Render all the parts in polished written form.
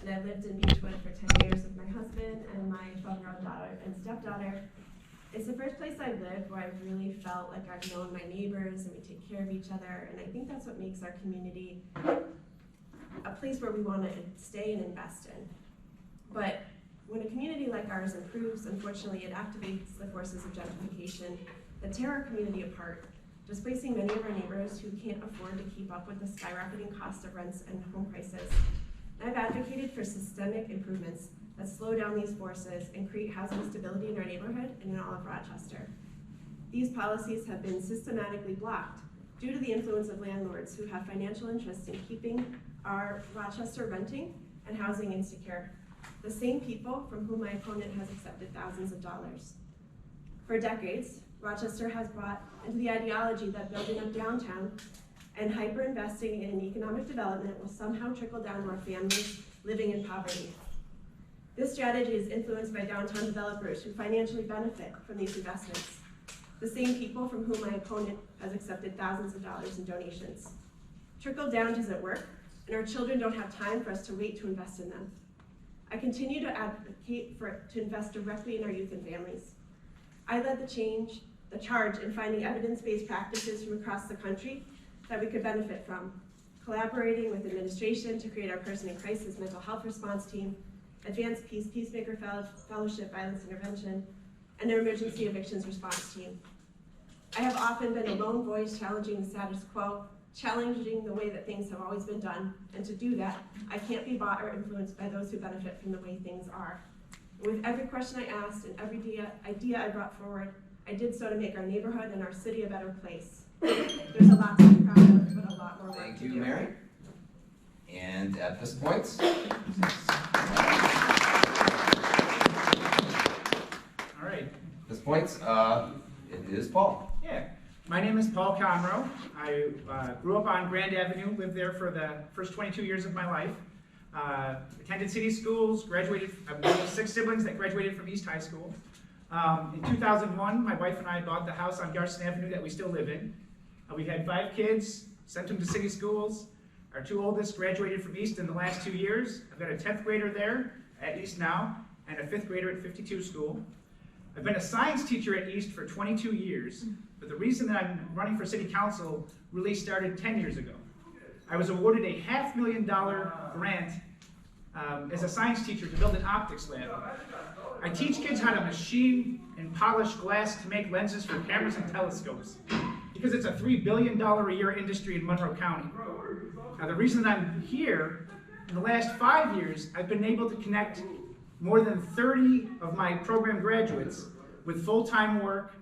and I've lived in Beechwood for 10 years with my husband and my 12-year-old daughter and stepdaughter. It's the first place I've lived where I've really felt like I've known my neighbors and we take care of each other, and I think that's what makes our community a place where we want to stay and invest in. But when a community like ours improves, unfortunately it activates the forces of gentrification that tear our community apart, displacing many of our neighbors who can't afford to keep up with the skyrocketing cost of rents and home prices. And I've advocated for systemic improvements that slow down these forces and create housing stability in our neighborhood and in all of Rochester. These policies have been systematically blocked due to the influence of landlords who have financial interest in keeping our Rochester renting and housing insecure, the same people from whom my opponent has accepted thousands of dollars. For decades, Rochester has bought into the ideology that building up downtown and hyper-investing in economic development will somehow trickle down to our families living in poverty. This strategy is influenced by downtown developers who financially benefit from these investments, the same people from whom my opponent has accepted thousands of dollars in donations. Trickle down doesn't work, and our children don't have time for us to wait to invest in them. I continue to advocate to invest directly in our youth and families. I led the charge in finding evidence-based practices from across the country that we could benefit from, collaborating with administration to create our Person in Crisis mental health response team, Advanced Peacemaker Fellowship Violence Intervention, and our Emergency Evictions Response Team. I have often been a lone voice challenging the status quo, challenging the way that things have always been done, and to do that, I can't be bought or influenced by those who benefit from the way things are. With every question I asked and every idea I brought forward, I did so to make our neighborhood and our city a better place. There's a lot to be proud of, but a lot more work to do. Thank you, Mary. And at this point, All right. it is Paul. Yeah. My name is Paul Conrow. I grew up on Grand Avenue, lived there for the first 22 years of my life. Attended city schools, graduated, I'm one of 6 siblings that graduated from East High School. In 2001, my wife and I bought the house on Garson Avenue that we still live in. We've had 5 kids, sent them to city schools. Our 2 oldest graduated from East in the last 2 years. I've got a 10th grader there at East now, and a 5th grader at 52 school. I've been a science teacher at East for 22 years, but the reason that I'm running for city council really started 10 years ago. I was awarded a $500,000 grant as a science teacher to build an optics lab. I teach kids how to machine and polish glass to make lenses for cameras and telescopes, because it's a $3 billion a year industry in Monroe County. Now the reason that I'm here, in the last 5 years, I've been able to connect more than 30 of my program graduates with full-time work,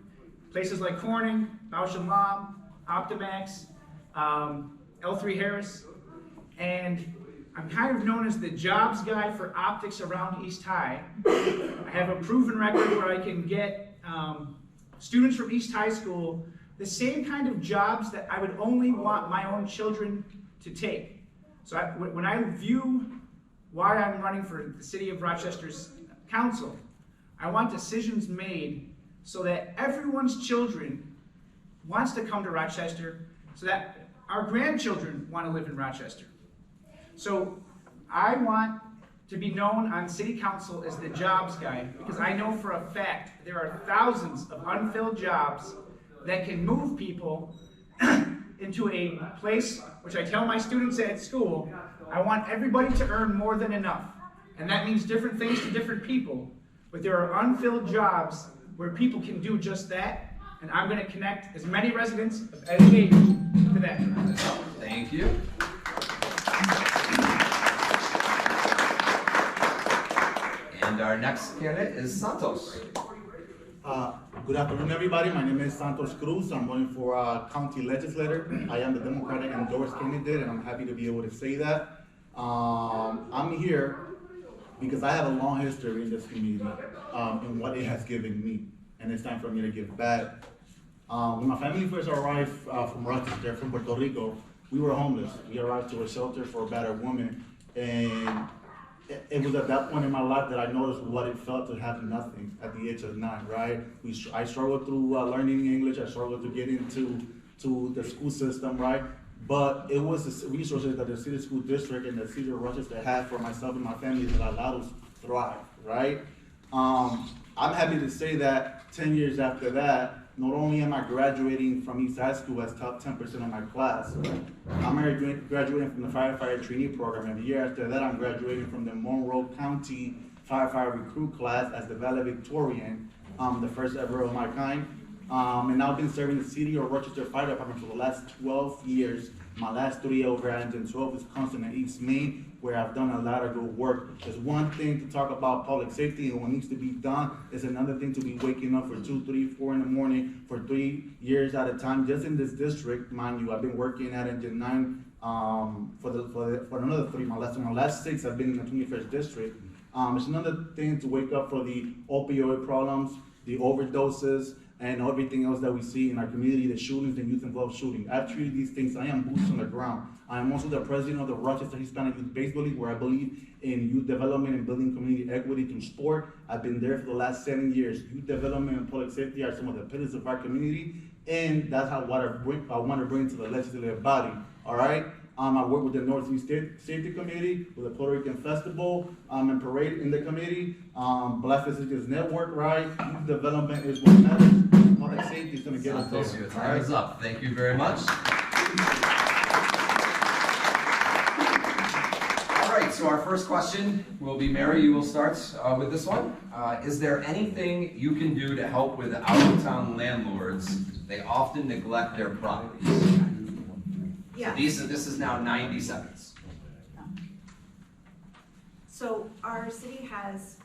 places like Corning, Bausch & Lomb, Optimax, L3 Harris, and I'm kind of known as the jobs guy for optics around East High. I have a proven record where I can get students from East High School the same kind of jobs that I would only want my own children to take. So when I view why I'm running for the City of Rochester's council, I want decisions made so that everyone's children wants to come to Rochester, so that our grandchildren want to live in Rochester. So I want to be known on City Council as the jobs guy, because I know for a fact there are thousands of unfilled jobs that can move people into a place, which I tell my students at school, I want everybody to earn more than enough. And that means different things to different people, but there are unfilled jobs where people can do just that, and I'm going to connect as many residents of any age to that. Thank you. And our next candidate is Santos. Good afternoon, everybody. My name is Santos Cruz. I'm running for county legislator. I am the Democratic endorsed candidate, and I'm happy to be able to say that. I'm here because I have a long history in this community and what it has given me, and it's time for me to give back. When my family first arrived from Rochester, from Puerto Rico, we were homeless. We arrived to a shelter for a battered woman, and it was at that point in my life that I noticed what it felt to have nothing at the age of 9, right? I struggled through learning English. I struggled to get into the school system, right? but it was the resources that the city school district and the city of Rochester had for myself and my family that allowed us to thrive, right? I'm happy to say that 10 years after that, not only am I graduating from East High School as top 10% of my class, I'm graduating from the firefighter trainee program, and the year after that, I'm graduating from the Conrow County firefighter recruit class as the valedictorian, the first ever of my kind. And I've been serving the city of Rochester Fire Department for the last 12 years. My last 3 over at Engine 12, Wisconsin and East Maine, where I've done a lot of good work. There's one thing to talk about public safety and what needs to be done. There's another thing to be waking up for 2, 3, 4 in the morning for 3 years at a time. Just in this district, mind you, I've been working at Engine 9 for another 3. My last 6 I've been in the 21st district. It's another thing to wake up for the opioid problems, the overdoses, and everything else that we see in our community, the shootings and youth-involved shooting. I've treated these things. I am boots on the ground. I am also the president of the Rochester Hispanic Youth Baseball League, where I believe in youth development and building community equity through sport. I've been there for the last 7 years. Youth development and public safety are some of the pillars of our community, and that's what I want to bring to the legislative body, all right? I work with the Northeast Safety Committee, with the Puerto Rican Festival, and Parade in the committee, Black Physicians Network, right? Youth development is what matters. Public safety is gonna get us Santos, there. your time is up. Thank you very much. All right, so our first question will be, Mary, you will start with this one. Is there anything you can do to help with out-of-town landlords? They often neglect their properties. Yeah. So this is now 90 seconds. So our city has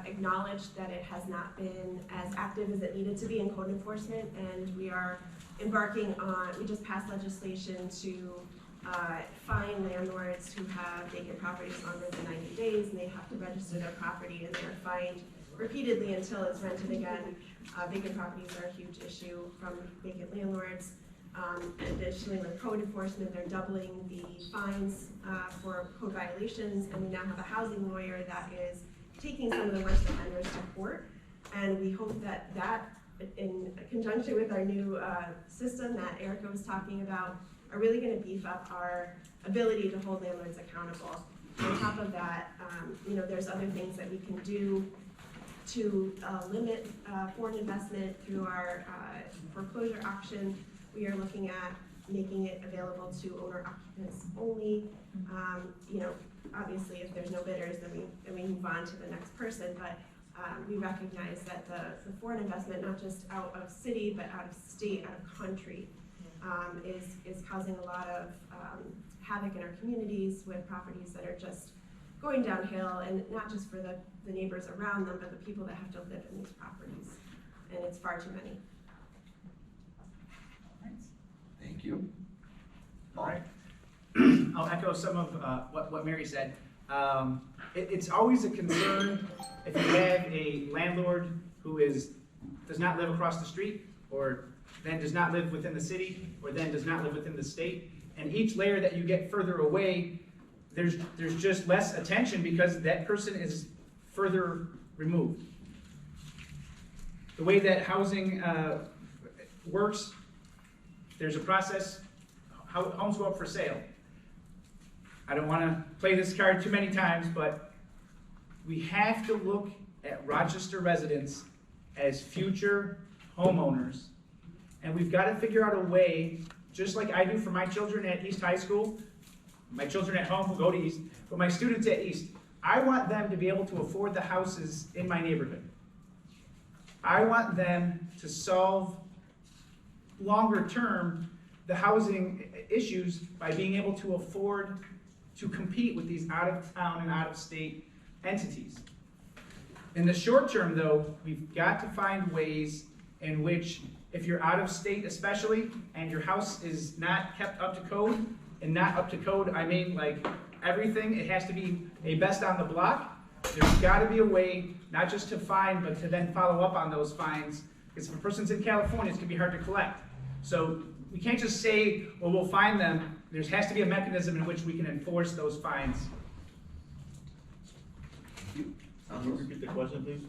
acknowledged that it has not been as active as it needed to be in code enforcement, and we are embarking on, we just passed legislation to fine landlords who have vacant properties longer than 90 days, and they have to register their property, and they are fined repeatedly until it's rented again. Vacant properties are a huge issue from vacant landlords. Additionally, with code enforcement, they're doubling the fines for code violations, and we now have a housing lawyer that is taking some of the worst offenders to court. And we hope that in conjunction with our new system that Erica was talking about, are really going to beef up our ability to hold landlords accountable. On top of that, there's other things that we can do to limit foreign investment through our foreclosure auction. We are looking at making it available to owner occupants only. Obviously, if there's no bidders, then we move on to the next person. But we recognize that the foreign investment, not just out of city, but out of state, out of country, is causing a lot of havoc in our communities with properties that are just going downhill, and not just for the neighbors around them, but the people that have to live in these properties. And it's far too many. Thank you. All right. I'll echo some of what Mary said. It's always a concern if you have a landlord who does not live across the street, or then does not live within the city, or then does not live within the state. And each layer that you get further away, there's just less attention because that person is further removed. The way that housing works, there's a process. How homes go up for sale. I don't want to play this card too many times, but we have to look at Rochester residents as future homeowners. And we've got to figure out a way, just like I do for my children at East High School, my children at home who go to East, but my students at East, I want them to be able to afford the houses in my neighborhood. I want them to solve longer term the housing issues by being able to afford to compete with these out of town and out of state entities. In the short term though, we've got to find ways in which, if you're out of state especially, and your house is not kept up to code, and not up to code, I mean like everything, it has to be a best on the block. There's gotta be a way, not just to fine, but to then follow up on those fines. Because if a person's in California, it's gonna be hard to collect. So we can't just say, well, we'll fine them. There has to be a mechanism in which we can enforce those fines. Can you repeat the question, please?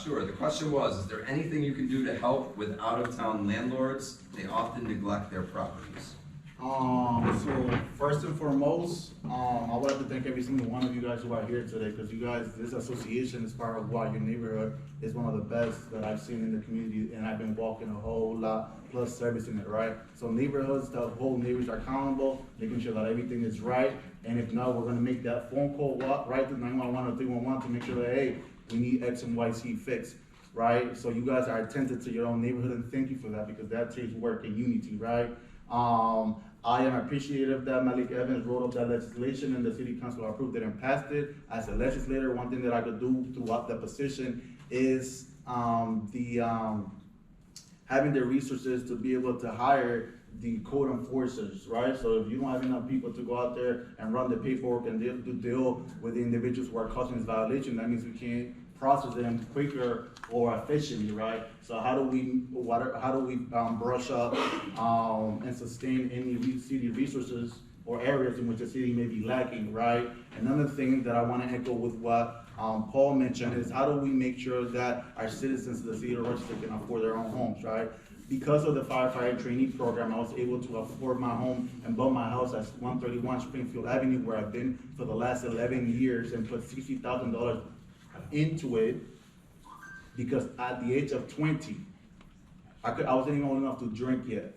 Sure. The question was, is there anything you can do to help with out-of-town landlords? They often neglect their properties. So first and foremost, I would like to thank every single one of you guys who are here today, because you guys, this association is part of why your neighborhood is one of the best that I've seen in the community, and I've been walking a whole lot, plus servicing it, right? So neighborhoods, the whole neighbors are accountable, making sure that everything is right, and if not, we're gonna make that phone call right to 911 or 311 to make sure that, hey, we need X and Y, Z fixed, right? So you guys are attentive to your own neighborhood, and thank you for that, because that takes work and unity, right? I am appreciative that Malik Evans wrote up that legislation and the city council approved it and passed it. As a legislator, one thing that I could do throughout the position is having the resources to be able to hire the code enforcers, right? So if you don't have enough people to go out there and run the paperwork and deal with the individuals who are causing this violation, that means we can't process them quicker or efficiently, right? So how do we brush up and sustain any city resources or areas in which the city may be lacking, right? Another thing that I want to echo with what Paul mentioned is how do we make sure that our citizens of the city of Rochester can afford their own homes, right? Because of the firefighter trainee program, I was able to afford my home and build my house at 131 Springfield Avenue, where I've been for the last 11 years, and put $60,000 into it, because at the age of 20, I wasn't even old enough to drink yet.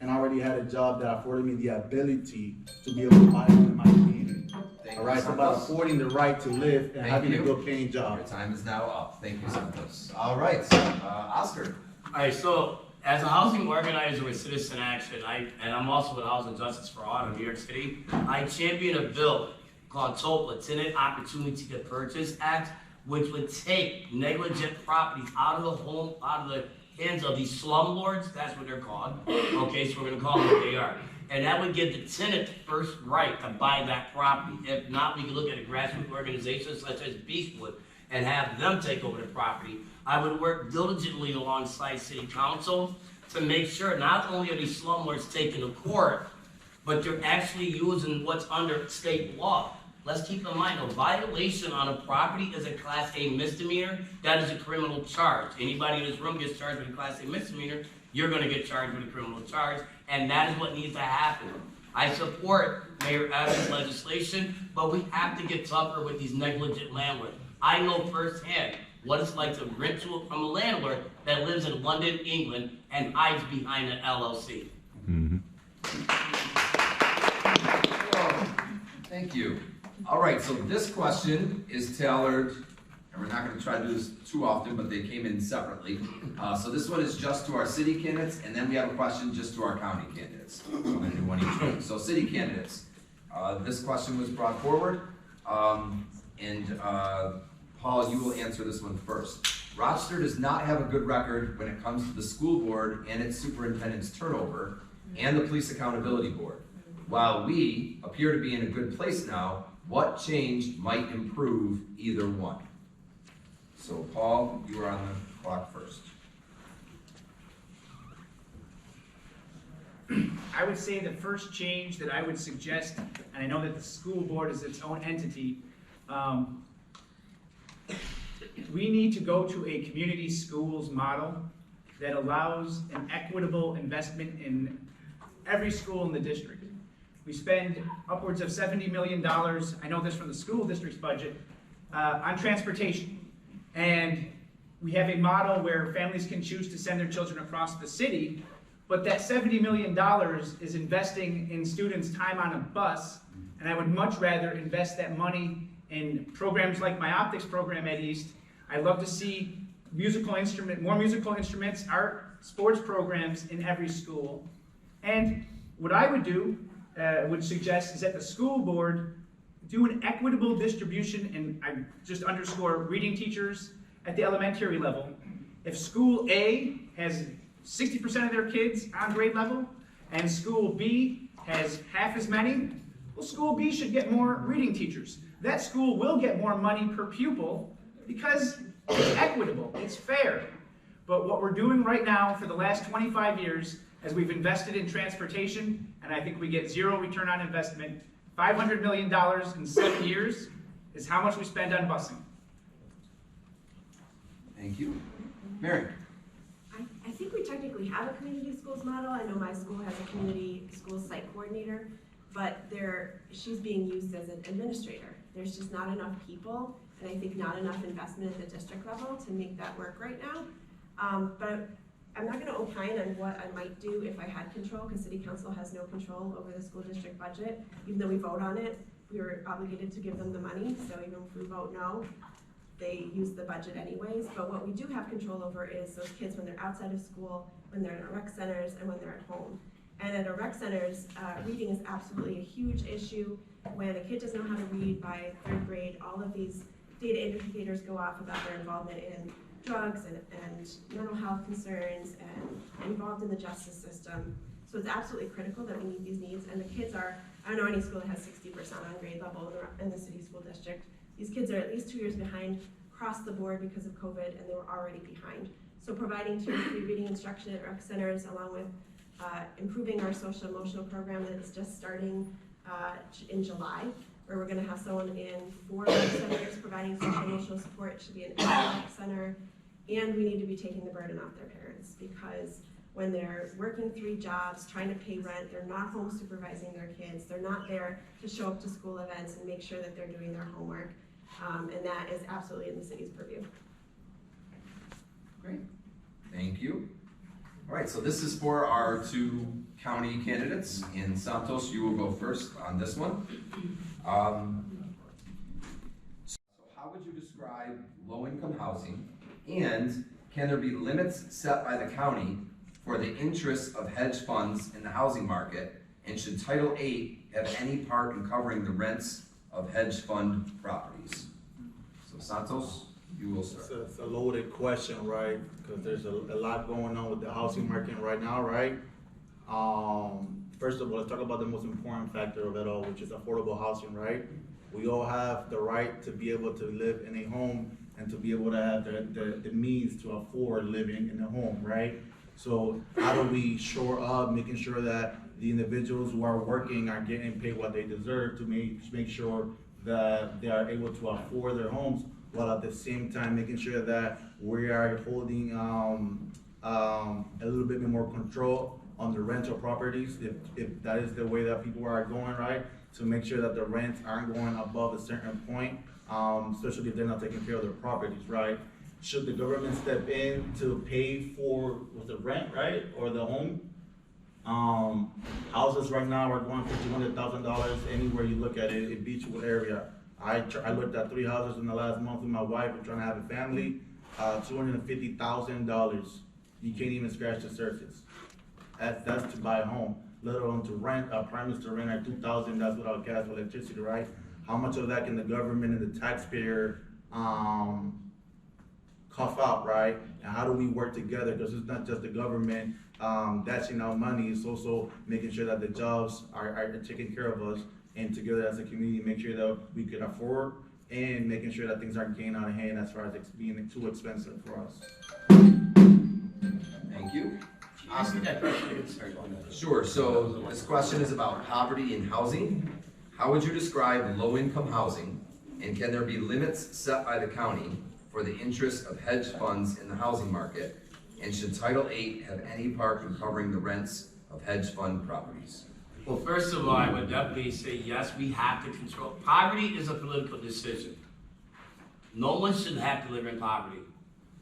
And I already had a job that afforded me the ability to be able to buy one in my community. All right, so by affording the right to live and having a good paying job. Your time is now up. Thank you, Santos. All right, Oscar. All right, so as a housing organizer with Citizen Action, and I'm also with Housing Justice for All in New York City, I champion a bill called TOPA, Tenant Opportunity to Purchase Act, which would take negligent properties out of the hands of these slumlords. That's what they're called. Okay, so we're gonna call them what they are. And that would give the tenant first right to buy that property. If not, we can look at a grassroots organization such as Beechwood and have them take over the property. I would work diligently alongside City Council to make sure not only are these slumlords taken to court, but they're actually using what's under state law. Let's keep in mind, a violation on a property is a Class A misdemeanor. That is a criminal charge. Anybody in this room gets charged with a Class A misdemeanor, you're going to get charged with a criminal charge, and that is what needs to happen. I support Mayor Evans' legislation, but we have to get tougher with these negligent landlords. I know firsthand what it's like to rent from a landlord that lives in London, England, and hides behind an LLC. Thank you. All right, so this question is tailored, and we're not going to try to do this too often, but they came in separately. So this one is just to our city candidates, and then we have a question just to our county candidates. So I'm going to do one each room. So city candidates, this question was brought forward, and Paul, you will answer this one first. Rochester does not have a good record when it comes to the school board and its superintendent's turnover, and the police accountability board. While we appear to be in a good place now, what change might improve either one? So Paul, you are on the clock first. I would say the first change that I would suggest, and I know that the school board is its own entity, we need to go to a community schools model that allows an equitable investment in every school in the district. We spend upwards of $70 million, I know this from the school district's budget, on transportation. And we have a model where families can choose to send their children across the city, but that $70 million is investing in students' time on a bus, and I would much rather invest that money in programs like my optics program at East. I'd love to see more musical instruments, art, sports programs in every school. And what I would do, would suggest, is that the school board do an equitable distribution, and I just underscore reading teachers at the elementary level. If school A has 60% of their kids on grade level, and school B has half as many, well, school B should get more reading teachers. That school will get more money per pupil because it's equitable, it's fair. But what we're doing right now for the last 25 years, as we've invested in transportation, and I think we get zero return on investment, $500 million in 7 years is how much we spend on busing. Thank you. Mary. I I think we technically have a community schools model. I know my school has a community schools site coordinator, but she's being used as an administrator. There's just not enough people, and I think not enough investment at the district level to make that work right now. But I'm not gonna opine on what I might do if I had control, because city council has no control over the school district budget. Even though we vote on it, we were obligated to give them the money, so even if we vote no, they use the budget anyways. But what we do have control over is those kids when they're outside of school, when they're in our rec centers, and when they're at home. And at our rec centers, reading is absolutely a huge issue. When a kid doesn't know how to read by 3rd grade, all of these data indicators go off about their involvement in drugs and mental health concerns and involved in the justice system. So it's absolutely critical that we meet these needs. And the kids are, I don't know any school that has 60% on grade level in the city school district. These kids are at least 2 years behind across the board because of COVID, and they were already behind. So providing tier 3 reading instruction at rec centers, along with improving our social emotional program that is just starting in July, where we're gonna have someone in 4 rec centers providing social emotional support. It should be an rec center. And we need to be taking the burden off their parents, because when they're working 3 jobs, trying to pay rent, they're not home supervising their kids, they're not there to show up to school events and make sure that they're doing their homework. And that is absolutely in the city's purview. Great, thank you. All right, so this is for our 2 county candidates. In Santos, you will go first on this one. So how would you describe low-income housing, and can there be limits set by the county for the interests of hedge funds in the housing market, and should Title VIII have any part in covering the rents of hedge fund properties? So Santos, you will start. It's a loaded question, right? Because there's a lot going on with the housing market right now, right? First of all, let's talk about the most important factor of it all, which is affordable housing, right? We all have the right to be able to live in a home and to be able to have the means to afford living in a home, right? So how do we shore up, making sure that the individuals who are working are getting paid what they deserve, to make sure that they are able to afford their homes, while at the same time making sure that we are holding a little bit more control on the rental properties, if that is the way that people are going, right? To make sure that the rents aren't going above a certain point, especially if they're not taking care of their properties, right? Should the government step in to pay for the rent, right, or the home? Houses right now are going for $200,000 anywhere you look at it in Beechwood area. I looked at 3 houses in the last month with my wife. We're trying to have a family. $250,000. You can't even scratch the surface. That's to buy a home, let alone to rent. Apartments to rent are $2,000. That's without gas or electricity, right? How much of that can the government and the taxpayer cough out, right? And how do we work together? Because it's not just the government dashing out money. It's also making sure that the jobs are taking care of us, and together as a community, make sure that we can afford, and making sure that things aren't getting out of hand as far as being too expensive for us. Thank you. Ask me that question again, sorry, go ahead. Sure, so this question is about poverty in housing. How would you describe low-income housing, and can there be limits set by the county for the interests of hedge funds in the housing market, and should Title VIII have any part in covering the rents of hedge fund properties? Well, first of all, I would definitely say yes, we have to control. Poverty is a political decision. No one should have to live in poverty.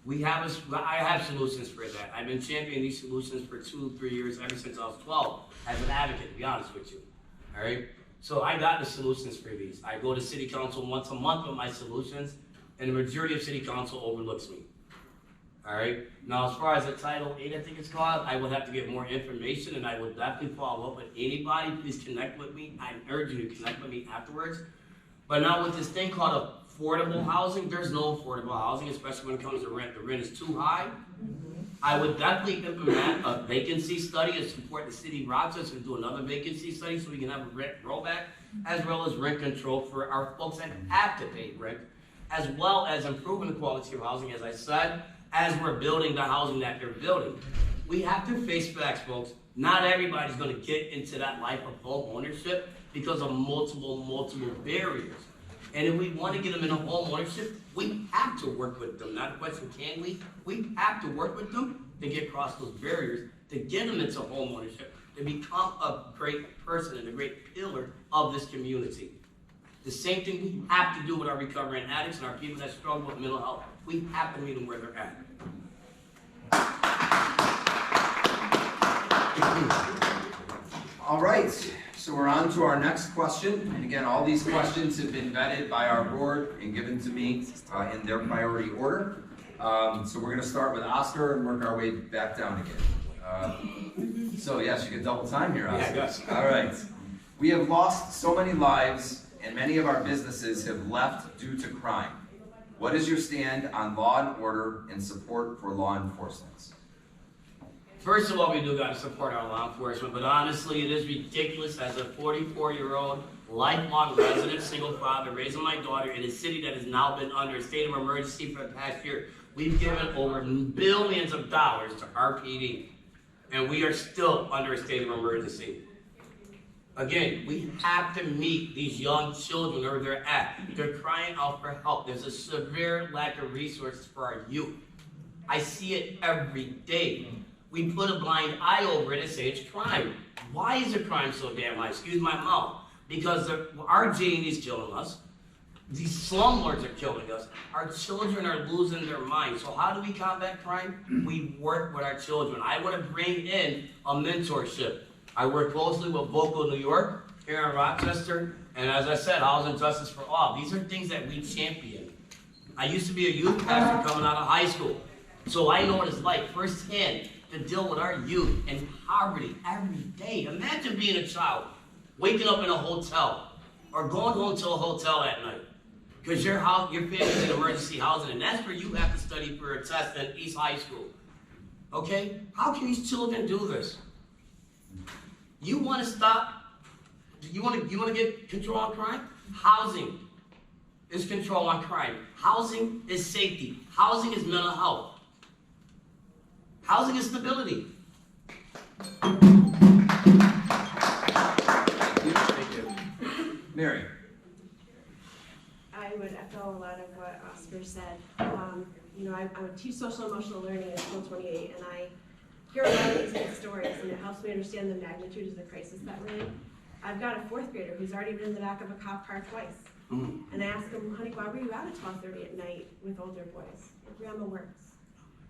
I have solutions for that. I've been championing these solutions for 2-3 years, ever since I was 12, as an advocate, to be honest with you. All right? So I got the solutions for these. I go to city council once a month with my solutions, and the majority of city council overlooks me. All right? Now, as far as the Title VIII, I think it's called, I would have to get more information, and I will definitely follow up with anybody. Please connect with me. I urge you to connect with me afterwards. But now with this thing called affordable housing, there's no affordable housing, especially when it comes to rent. The rent is too high. I would definitely implement a vacancy study and support the city of Rochester and do another vacancy study so we can have a rent rollback, as well as rent control for our folks that have to pay rent, as well as improving the quality of housing, as I said, as we're building the housing that they're building. We have to face facts, folks. Not everybody's going to get into that life of home ownership because of multiple barriers. And if we want to get them into home ownership, we have to work with them. Not a question, can we? We have to work with them to get across those barriers, to get them into homeownership, to become a great person and a great pillar of this community. The same thing we have to do with our recovering addicts and our people that struggle with mental health. We have to meet them where they're at. All right, so we're on to our next question. And again, all these questions have been vetted by our board and given to me in their priority order. So we're gonna start with Oscar and work our way back down again. So yes, you get double time here, Oscar. Yeah, yes. All right. We have lost so many lives and many of our businesses have left due to crime. What is your stand on law and order and support for law enforcement? First of all, we do got to support our law enforcement, but honestly, it is ridiculous as a 44-year-old, lifelong resident, single father, raising my daughter in a city that has now been under a state of emergency for the past year. We've given over billions of dollars to RPD, and we are still under a state of emergency. Again, we have to meet these young children where they're at. They're crying out for help. There's a severe lack of resources for our youth. I see it every day. We put a blind eye over it and say it's crime. Why is the crime so damn high? Excuse my mouth. Because our J&E is killing us. These slumlords are killing us. Our children are losing their minds. So how do we combat crime? We work with our children. I want to bring in a mentorship. I work closely with Vocal New York, here in Rochester, and as I said, Housing Justice for All. These are things that we champion. I used to be a youth pastor coming out of high school, so I know what it's like firsthand to deal with our youth in poverty every day. Imagine being a child, waking up in a hotel, or going home to a hotel at night, because your family's in emergency housing, and that's where you have to study for a test in East High School. Okay? How can these children do this? You want to stop? You want to get control on crime? Housing is control on crime. Housing is safety. Housing is mental health. Housing is stability. Thank you. Mary. I would echo a lot of what Oscar said. I teach social emotional learning at School 28, and I hear a lot of these good stories, and it helps me understand the magnitude of the crisis that we're in. I've got a fourth grader who's already been in the back of a cop car twice. And I ask him, honey, why were you out at 12:30 at night with older boys? Grandma works.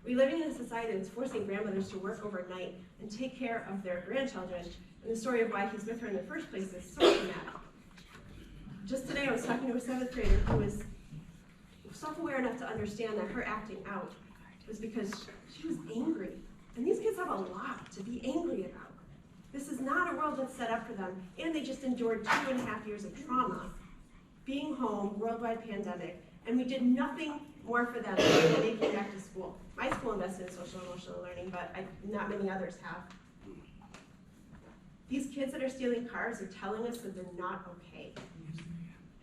We're living in a society that's forcing grandmothers to work overnight and take care of their grandchildren, and the story of why he's with her in the first place is so traumatic. Just today I was talking to a seventh grader who was self-aware enough to understand that her acting out was because she was angry. And these kids have a lot to be angry about. This is not a world that's set up for them, and they just endured 2.5 years of trauma, being home, worldwide pandemic, and we did nothing more for them than they came back to school. My school invested in social and emotional learning, but not many others have. These kids that are stealing cars are telling us that they're not okay.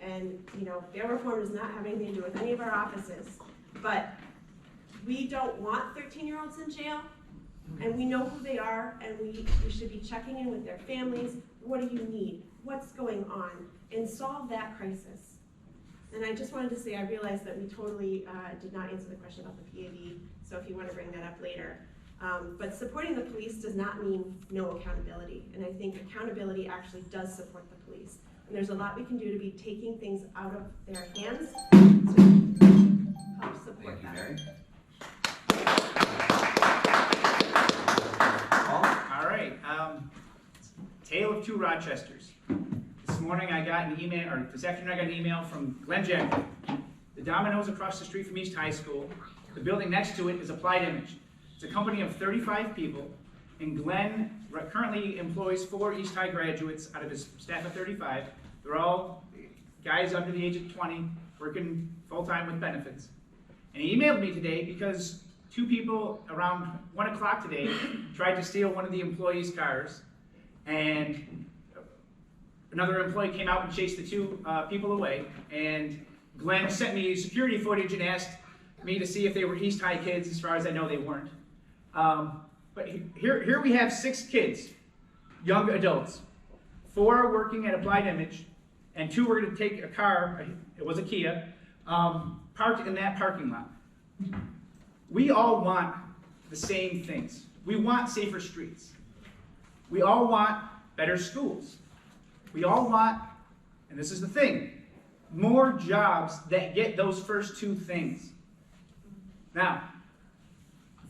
And bail reform does not have anything to do with any of our offices, but we don't want 13-year-olds in jail. And we know who they are, and we should be checking in with their families. What do you need? What's going on? And solve that crisis. And I just wanted to say, I realized that we totally did not answer the question about the PAV, so if you want to bring that up later. But supporting the police does not mean no accountability. And I think accountability actually does support the police. And there's a lot we can do to be taking things out of their hands to help support that. Mary. All right, tale of two Rochesters. This morning I got an email, or this afternoon I got an email from Glenn Jackson. The Domino's across the street from East High School. The building next to it is Applied Image. It's a company of 35 people, and Glenn currently employs 4 East High graduates out of his staff of 35. They're all guys under the age of 20, working full-time with benefits. And he emailed me today because 2 people around 1 o'clock today tried to steal one of the employees' cars, and another employee came out and chased the 2 people away, and Glenn sent me security footage and asked me to see if they were East High kids. As far as I know, they weren't. But here we have 6 kids, young adults. 4 are working at Applied Image, and 2 were going to take a car, it was a Kia, parked in that parking lot. We all want the same things. We want safer streets. We all want better schools. We all want, and this is the thing, more jobs that get those first two things. Now,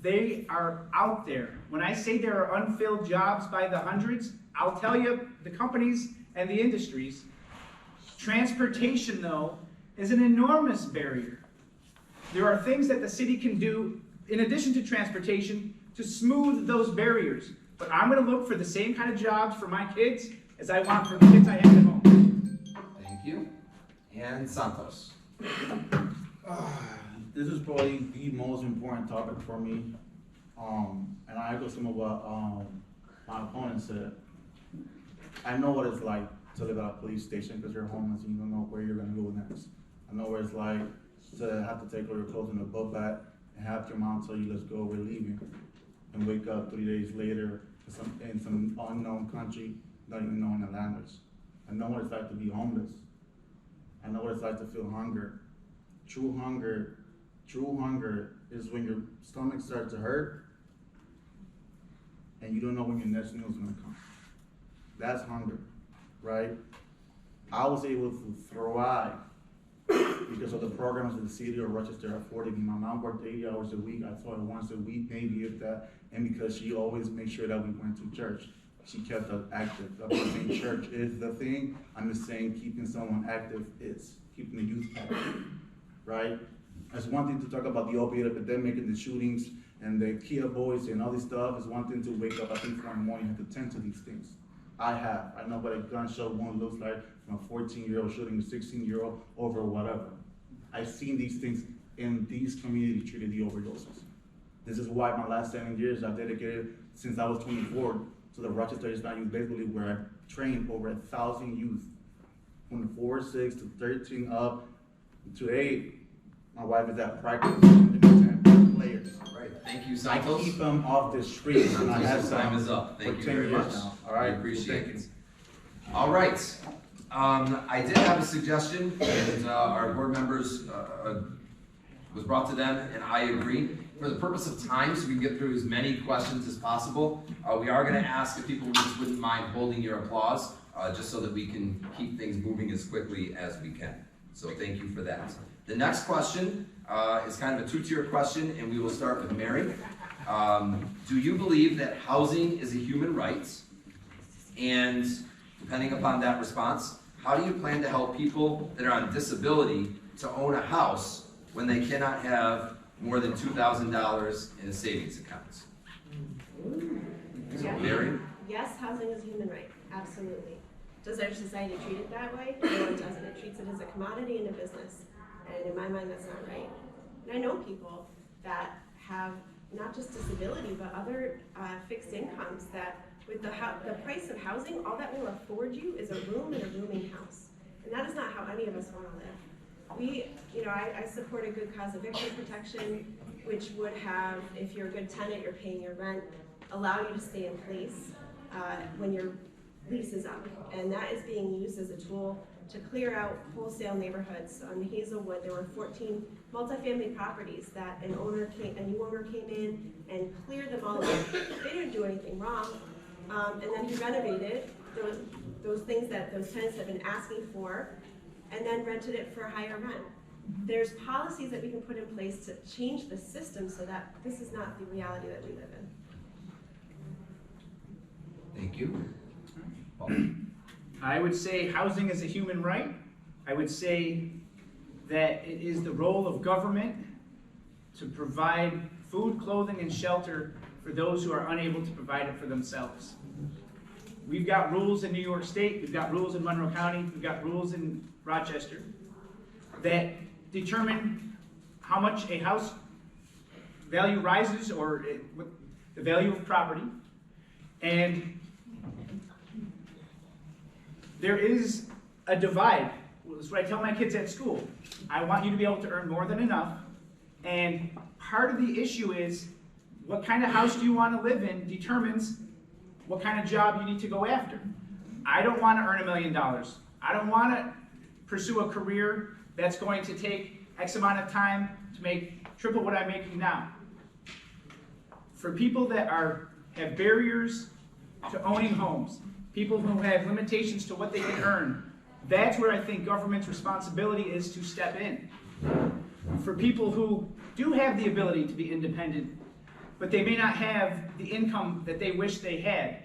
they are out there. When I say there are unfilled jobs by the hundreds, I'll tell you the companies and the industries. Transportation, though, is an enormous barrier. There are things that the city can do in addition to transportation to smooth those barriers. But I'm going to look for the same kind of jobs for my kids as I want for the kids I have at home. Thank you. And Santos. This is probably the most important topic for me. And I echo some of what my opponent said. I know what it's like to live at a police station because you're homeless and you don't know where you're going to go next. I know what it's like to have to take all your clothes in a book bag and have your mom tell you, let's go, we're leaving. And wake up 3 days later in some unknown country, not even knowing the language. I know what it's like to be homeless. I know what it's like to feel hunger. True hunger is when your stomach starts to hurt and you don't know when your next meal is gonna come. That's hunger, right? I was able to thrive because of the programs that the city of Rochester afforded me. My mom worked 80 hours a week. I saw her once a week, maybe if that, and because she always made sure that we went to church. She kept us active. I'm not saying church is the thing. I'm just saying keeping someone active is keeping the youth active, right? It's one thing to talk about the opiate epidemic and the shootings and the Kia boys and all this stuff. It's one thing to wake up at 3 in the morning and have to tend to these things. I know what a gunshot wound looks like from a 14-year-old shooting a 16-year-old over whatever. I've seen these things in these community treated the overdoses. This is why my last 7 years I've dedicated, since I was 24, to the Rochester Hispanic Youth Baseball League, where I trained over 1,000 youth from the 4, 6 to 13 up. Today, my wife is at practice and 10 players. All right, thank you, I Santos. keep them off the streets, and I have Time some is up. Thank for you 10 very years much. now. All right, We appreciate thank it. you. All right. I did have a suggestion, and our board members was brought to them, and I agree. For the purpose of time, so we can get through as many questions as possible, we are going to ask if people just wouldn't mind holding your applause, just so that we can keep things moving as quickly as we can. So thank you for that. The next question is kind of a two-tier question, and we will start with Mary. Do you believe that housing is a human right? And depending upon that response, how do you plan to help people that are on disability to own a house when they cannot have more than $2,000 in a savings account? So Mary? Yes, housing is a human right, absolutely. Does our society treat it that way? No, it doesn't. It treats it as a commodity and a business. And in my mind, that's not right. And I know people that have not just disability, but other fixed incomes that with the price of housing, all that will afford you is a room in a rooming house. And that is not how any of us want to live. I support a good cause eviction protection, which would have, if you're a good tenant, you're paying your rent, allow you to stay in place when your lease is up. And that is being used as a tool to clear out wholesale neighborhoods. On Hazelwood, there were 14 multifamily properties that a new owner came in and cleared them all up. They didn't do anything wrong. And then he renovated those things that those tenants have been asking for, and then rented it for higher rent. There's policies that we can put in place to change the system so that this is not the reality that we live in. Thank you. Paul. I would say housing is a human right. I would say that it is the role of government to provide food, clothing, and shelter for those who are unable to provide it for themselves. We've got rules in New York State, we've got rules in Monroe County, we've got rules in Rochester that determine how much a house value rises or the value of property. And there is a divide. That's what I tell my kids at school. I want you to be able to earn more than enough. And part of the issue is what kind of house do you want to live in determines what kind of job you need to go after. I don't want to earn $1 million. I don't want to pursue a career that's going to take X amount of time to make triple what I'm making now. for people that have barriers to owning homes, people who have limitations to what they can earn, that's where I think government's responsibility is to step in. For people who do have the ability to be independent, but they may not have the income that they wish they had,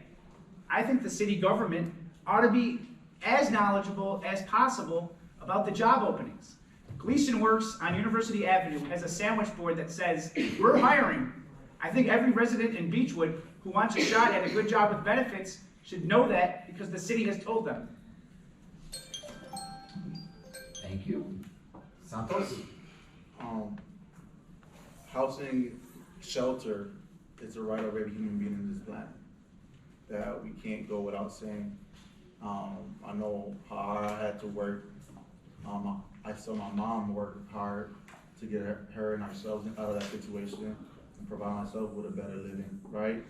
I think the city government ought to be as knowledgeable as possible about the job openings. Gleason Works on University Avenue has a sandwich board that says, we're hiring. I think every resident in Beechwood who wants a shot at a good job with benefits should know that because the city has told them. Thank you. Santos? Housing, shelter is a right of every human being in this planet that we can't go without saying. I know how hard I had to work. I saw my mom work hard to get her and ourselves out of that situation and provide myself with a better living, right?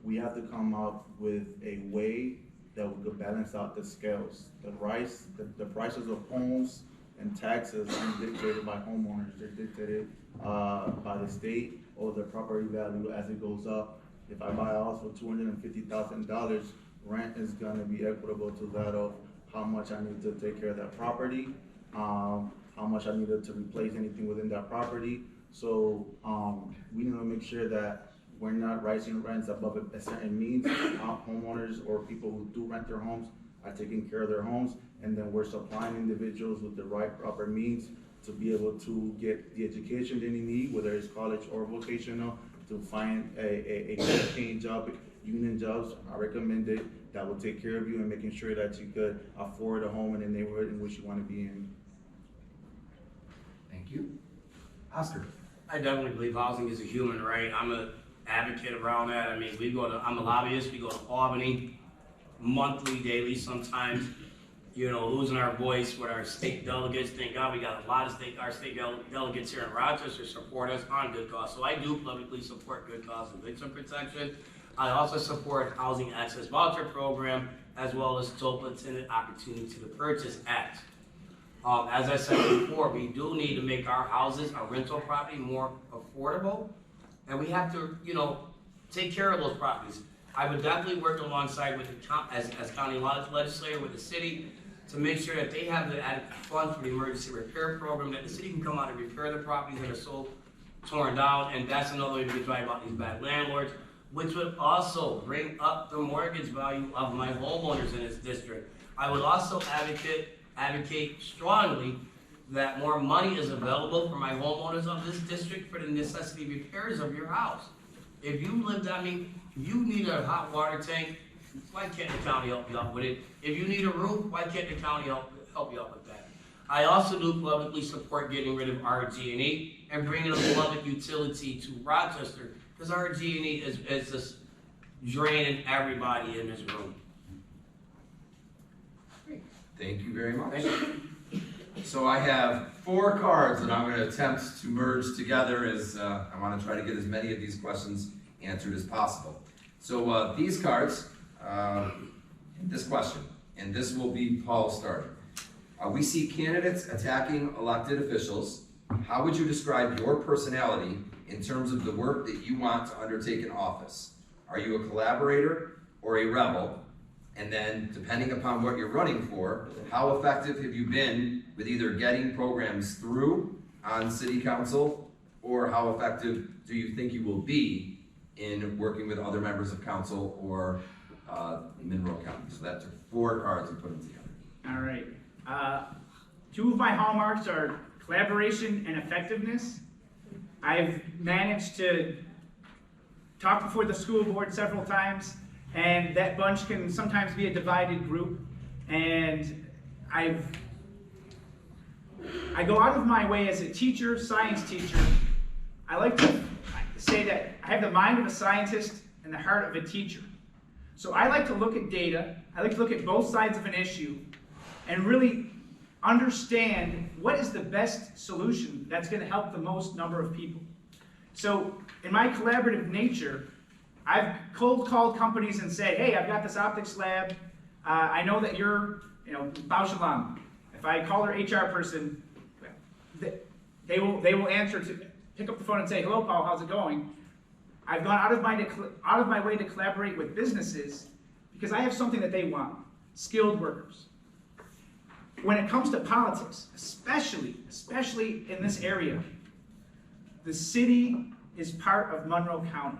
We have to come up with a way that we could balance out the scales. The prices of homes and taxes aren't dictated by homeowners, they're dictated by the state or the property value as it goes up. If I buy a house for $250,000, rent is gonna be equitable to that of how much I need to take care of that property, how much I needed to replace anything within that property. So we need to make sure that we're not raising rents above a certain means. Homeowners or people who do rent their homes are taking care of their homes, and then we're supplying individuals with the right proper means to be able to get the education they need, whether it's college or vocational, to find a good paying job. Union jobs are recommended that will take care of you and making sure that you could afford a home in the neighborhood in which you want to be in. Thank you. Oscar? I definitely believe housing is a human right. I'm an advocate around that. I mean, I'm a lobbyist, we go to Albany monthly, daily sometimes, you know, losing our voice with our state delegates. Thank God we got a lot of our state delegates here in Rochester support us on good cause. So I do publicly support good cause and victim protection. I also support Housing Access Voucher Program, as well as TOPA Tenant Opportunity to Purchase Act. As I said before, we do need to make our houses, our rental property, more affordable, and we have to, you know, take care of those properties. I would definitely work alongside with the as county legislator with the city to make sure that they have the adequate funds for the emergency repair program, that the city can come out and repair the properties that are so torn down, and that's another way we can drive out these bad landlords, which would also bring up the mortgage value of my homeowners in this district. I would also advocate strongly that more money is available for my homeowners of this district for the necessity repairs of your house. If you if you need a hot water tank, why can't the county help you out with it? If you need a roof, why can't the county help you out with that? I also do publicly support getting rid of RG&E and bringing a beloved utility to Rochester, because RG&E is just draining everybody in this room. Thank you very much. So I have 4 cards that I'm going to attempt to merge together as I want to try to get as many of these questions answered as possible. So these cards, this question, and this will be Paul starting. We see candidates attacking elected officials. How would you describe your personality in terms of the work that you want to undertake in office? Are you a collaborator or a rebel? And then, depending upon what you're running for, how effective have you been with either getting programs through on city council, or how effective do you think you will be in working with other members of council or Monroe County? So that's 4 cards and put them together. All right. 2 of my hallmarks are collaboration and effectiveness. I've managed to talk before the school board several times, and that bunch can sometimes be a divided group. And I go out of my way as a teacher, science teacher. I like to say that I have the mind of a scientist and the heart of a teacher. So I like to look at data, I like to look at both sides of an issue, and really understand what is the best solution that's going to help the most number of people. So in my collaborative nature, I've cold called companies and said, hey, I've got this optics lab. I know that you're, Bao Shalom. If I call their HR person, they will answer to pick up the phone and say, hello, Paul, how's it going? I've gone out of my way to collaborate with businesses because I have something that they want, skilled workers. When it comes to politics, especially in this area, the city is part of Monroe County.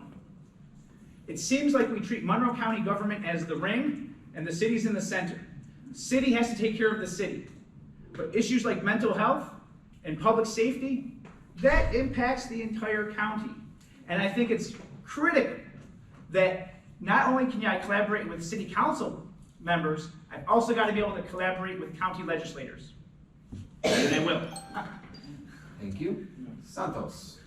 It seems like we treat Monroe County government as the ring and the city's in the center. The city has to take care of the city. But issues like mental health and public safety, that impacts the entire county. And I think it's critical that not only can I collaborate with city council members, I've also got to be able to collaborate with county legislators. And I will. Thank you. Santos.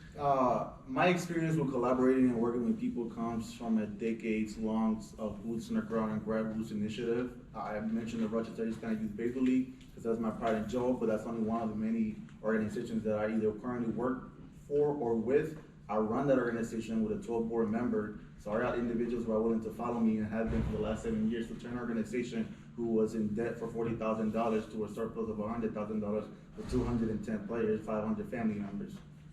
My experience with collaborating and working with people comes from a decades-long of boots on the ground and grassroots initiative. I mentioned the Rochester Hispanic Youth Baseball League because that's my pride and joy, but that's only one of the many organizations that I either currently work for or with. I run that organization with a 12-board member, so I got individuals who are willing to follow me and have been for the last 7 years to turn an organization who was in debt for $40,000 to a surplus of $100,000 with 210 players, 500 family members.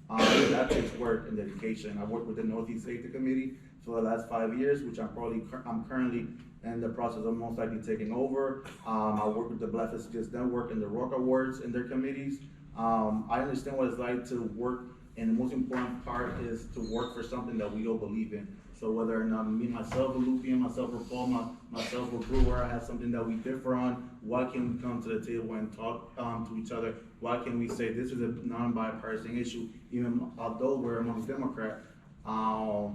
That takes work and dedication. I worked with the Northeast Safety Committee for the last 5 years, which I'm currently in the process of most likely taking over. I work with the Black Messages Network and the Rock Awards in their committees. I understand what it's like to work, and the most important part is to work for something that we all believe in. So whether or not myself or Lupien, myself or Paul, myself or Brewer, I have something that we differ on, why can we come to the table and talk to each other? Why can we say this is a non-bipartisan issue, even although we're amongst Democrats? I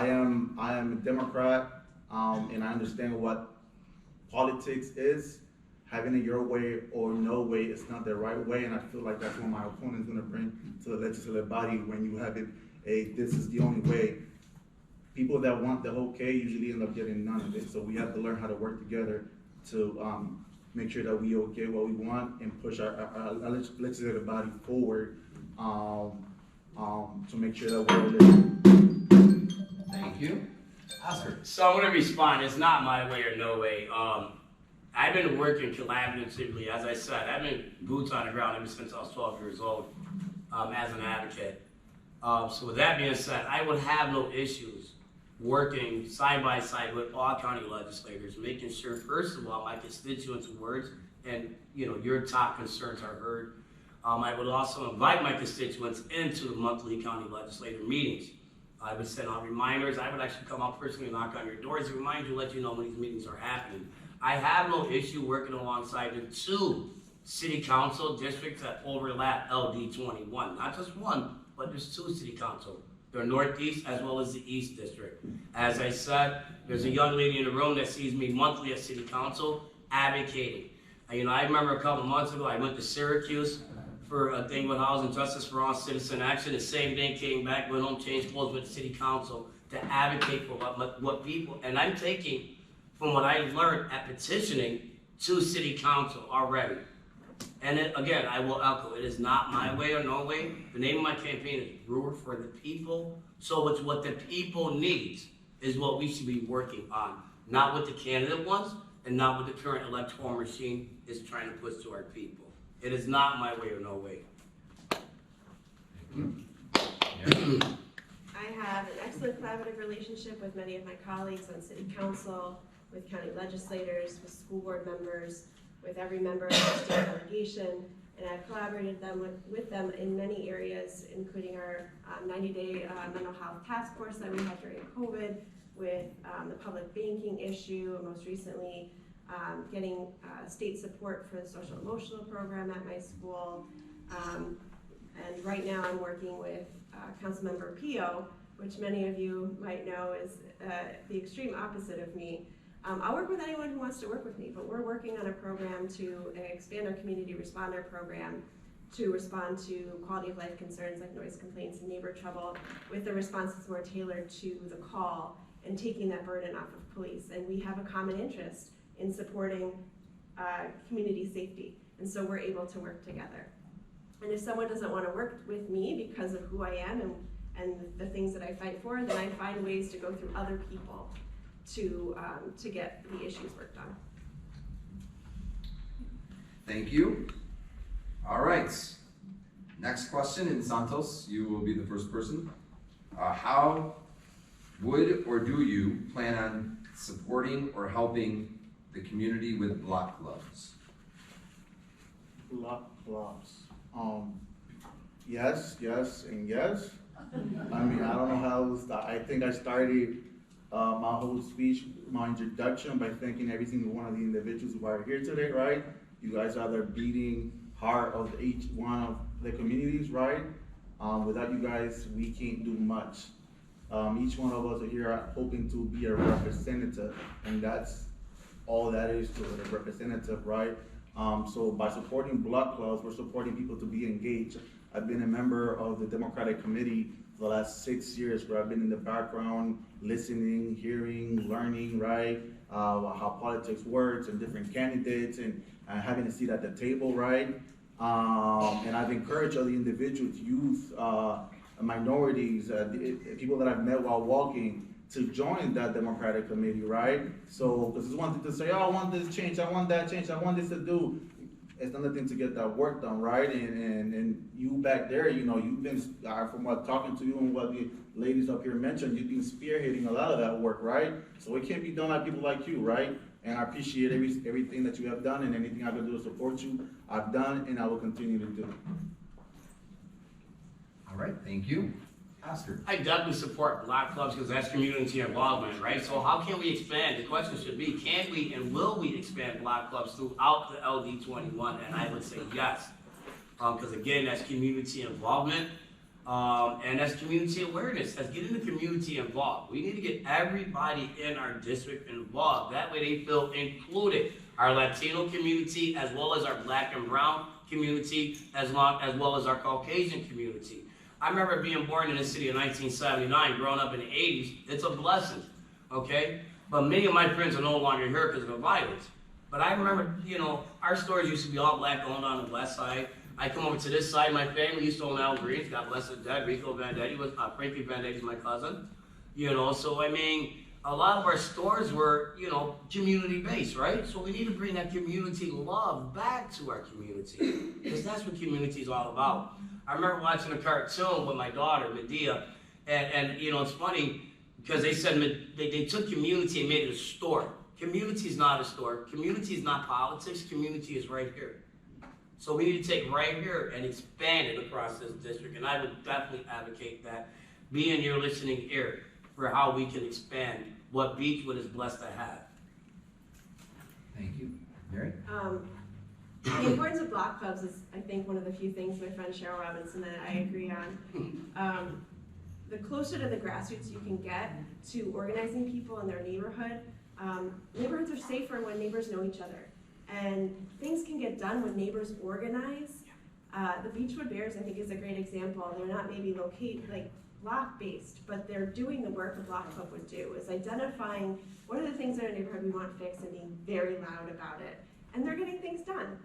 am a Democrat, and I understand what politics is. Having it your way or no way is not the right way, and I feel like that's what my opponent is going to bring to the legislative body when you have it, this is the only way. People that want the whole K usually end up getting none of it, so we have to learn how to work together to make sure that we all get what we want and push our legislative body forward to make sure that we're living. Thank you. Oscar. So I'm gonna respond. It's not my way or no way. I've been working collaboratively, as I said. I've been boots on the ground ever since I was 12 years old as an advocate. So with that being said, I would have no issues working side by side with all county legislators, making sure, first of all, my constituents' words and your top concerns are heard. I would also invite my constituents into the monthly county legislator meetings. I would send out reminders. I would actually come out personally and knock on your doors to remind you, let you know when these meetings are happening. I have no issue working alongside the 2 city council districts that overlap LD 21. Not just one, but there's 2 city council. The Northeast as well as the East District. As I said, there's a young lady in the room that sees me monthly at city council advocating. I remember a couple months ago, I went to Syracuse for a thing with Housing Justice for All Citizen Action. The same thing came back, went home, changed clothes with the city council to advocate for what people, and I'm taking from what I learned at petitioning to city council already. And again, I will echo, it is not my way or no way. The name of my campaign is Brewer for the People. So it's what the people needs is what we should be working on. Not what the candidate wants and not what the current electoral machine is trying to push to our people. It is not my way or no way. I have an excellent collaborative relationship with many of my colleagues on city council, with county legislators, with school board members, with every member of the state delegation, and I've collaborated with them in many areas, including our 90-day mental health task force that we had during COVID, with the public banking issue, and most recently getting state support for the social emotional program at my school. And right now I'm working with Councilmember Pio, which many of you might know is the extreme opposite of me. I'll work with anyone who wants to work with me, but we're working on a program to expand our community responder program to respond to quality of life concerns like noise complaints and neighbor trouble with a response that's more tailored to the call and taking that burden off of police. And we have a common interest in supporting community safety. And so we're able to work together. And if someone doesn't want to work with me because of who I am and the things that I fight for, then I find ways to go through other people to get the issues worked on. Thank you. All right. Next question, in Santos, you will be the first person. How would or do you plan on supporting or helping the community with block clubs? Block clubs. Yes, and yes. I mean, I don't know how to start. I think I started my whole speech, my introduction by thanking every single one of the individuals who are here today, right? You guys are the beating heart of each one of the communities, right? Without you guys, we can't do much. Each one of us are here hoping to be a representative, and that's all that is to it, a representative, right? So by supporting block clubs, we're supporting people to be engaged. I've been a member of the Democratic Committee for the last 6 years, where I've been in the background, listening, hearing, learning, right? How politics works and different candidates, and having a seat at the table, right? And I've encouraged other individuals, youth, minorities, people that I've met while walking, to join that Democratic Committee, right? So, because it's one thing to say, oh, I want this change, I want that change, I want this to do. It's another thing to get that work done, right? And you back there, you know, you've been, from what talking to you and what the ladies up here mentioned, you've been spearheading a lot of that work, right? So it can't be done by people like you, right? And I appreciate everything that you have done, and anything I can do to support you, I've done and I will continue to do. All right, thank you. Pastor. I definitely support block clubs because that's community involvement, right? So how can we expand? The question should be, can we and will we expand block clubs throughout the LD21? And I would say yes, because again, that's community involvement, and that's community awareness. That's getting the community involved. We need to get everybody in our district involved. That way they feel included. Our Latino community, as well as our Black and Brown community, as well as our Caucasian community. I remember being born in the city in 1979, growing up in the 80s. It's a blessing, okay? But many of my friends are no longer here because of the violence. But I remember, you know, our stores used to be all black owned on the west side. I come over to this side, my family used to own Al Green's, God bless his dad, Rico Vendetti was, Frankie Vendetti is my cousin. You know, so I mean, a lot of our stores were, you know, community-based, right? So we need to bring that community love back to our community, because that's what community is all about. I remember watching a cartoon with my daughter, Medea, and you know, it's funny, because they said they took community and made it a store. Community is not a store. Community is not politics. Community is right here. So we need to take right here and expand it across this district, and I would definitely advocate that. Be in your listening ear for how we can expand what Beechwood is blessed to have. Thank you. Mary? The importance of block clubs is, I think, one of the few things my friend Cheryl Robinson and I agree on. The closer to the grassroots you can get to organizing people in their neighborhood, neighborhoods are safer when neighbors know each other. And things can get done when neighbors organize. The Beechwood Bears, I think, is a great example. They're not maybe block-based, but they're doing the work a block club would do, is identifying what are the things in our neighborhood we want fixed and being very loud about it. And they're getting things done.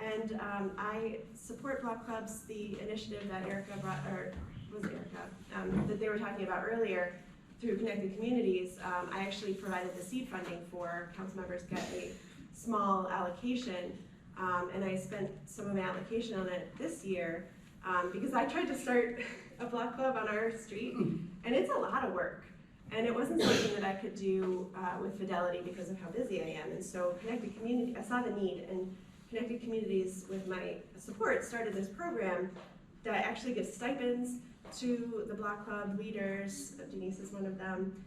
And I support block clubs, the initiative that Erica brought, or was it Erica, that they were talking about earlier through Connected Communities. I actually provided the seed funding for council members get a small allocation, and I spent some of my allocation on it this year because I tried to start a block club on our street, and it's a lot of work. And it wasn't something that I could do with fidelity because of how busy I am. And so Connected Community, I saw the need, and Connected Communities, with my support, started this program that actually gives stipends to the block club leaders. Denise is one of them.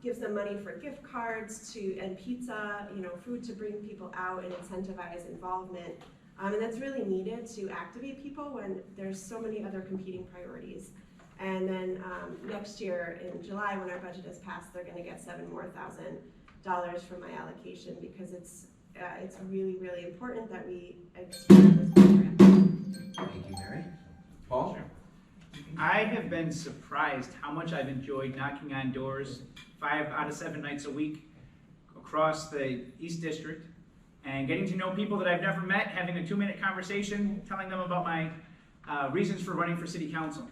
Gives them money for gift cards and pizza, you know, food to bring people out and incentivize involvement. And that's really needed to activate people when there's so many other competing priorities. And then next year in July, when our budget is passed, they're going to get $7,000 more from my allocation, because it's really, really important that we expand this program. Thank you, Mary. Paul? Sure. I have been surprised how much I've enjoyed knocking on doors 5 out of 7 nights a week across the East District and getting to know people that I've never met, having a 2-minute conversation, telling them about my reasons for running for city council.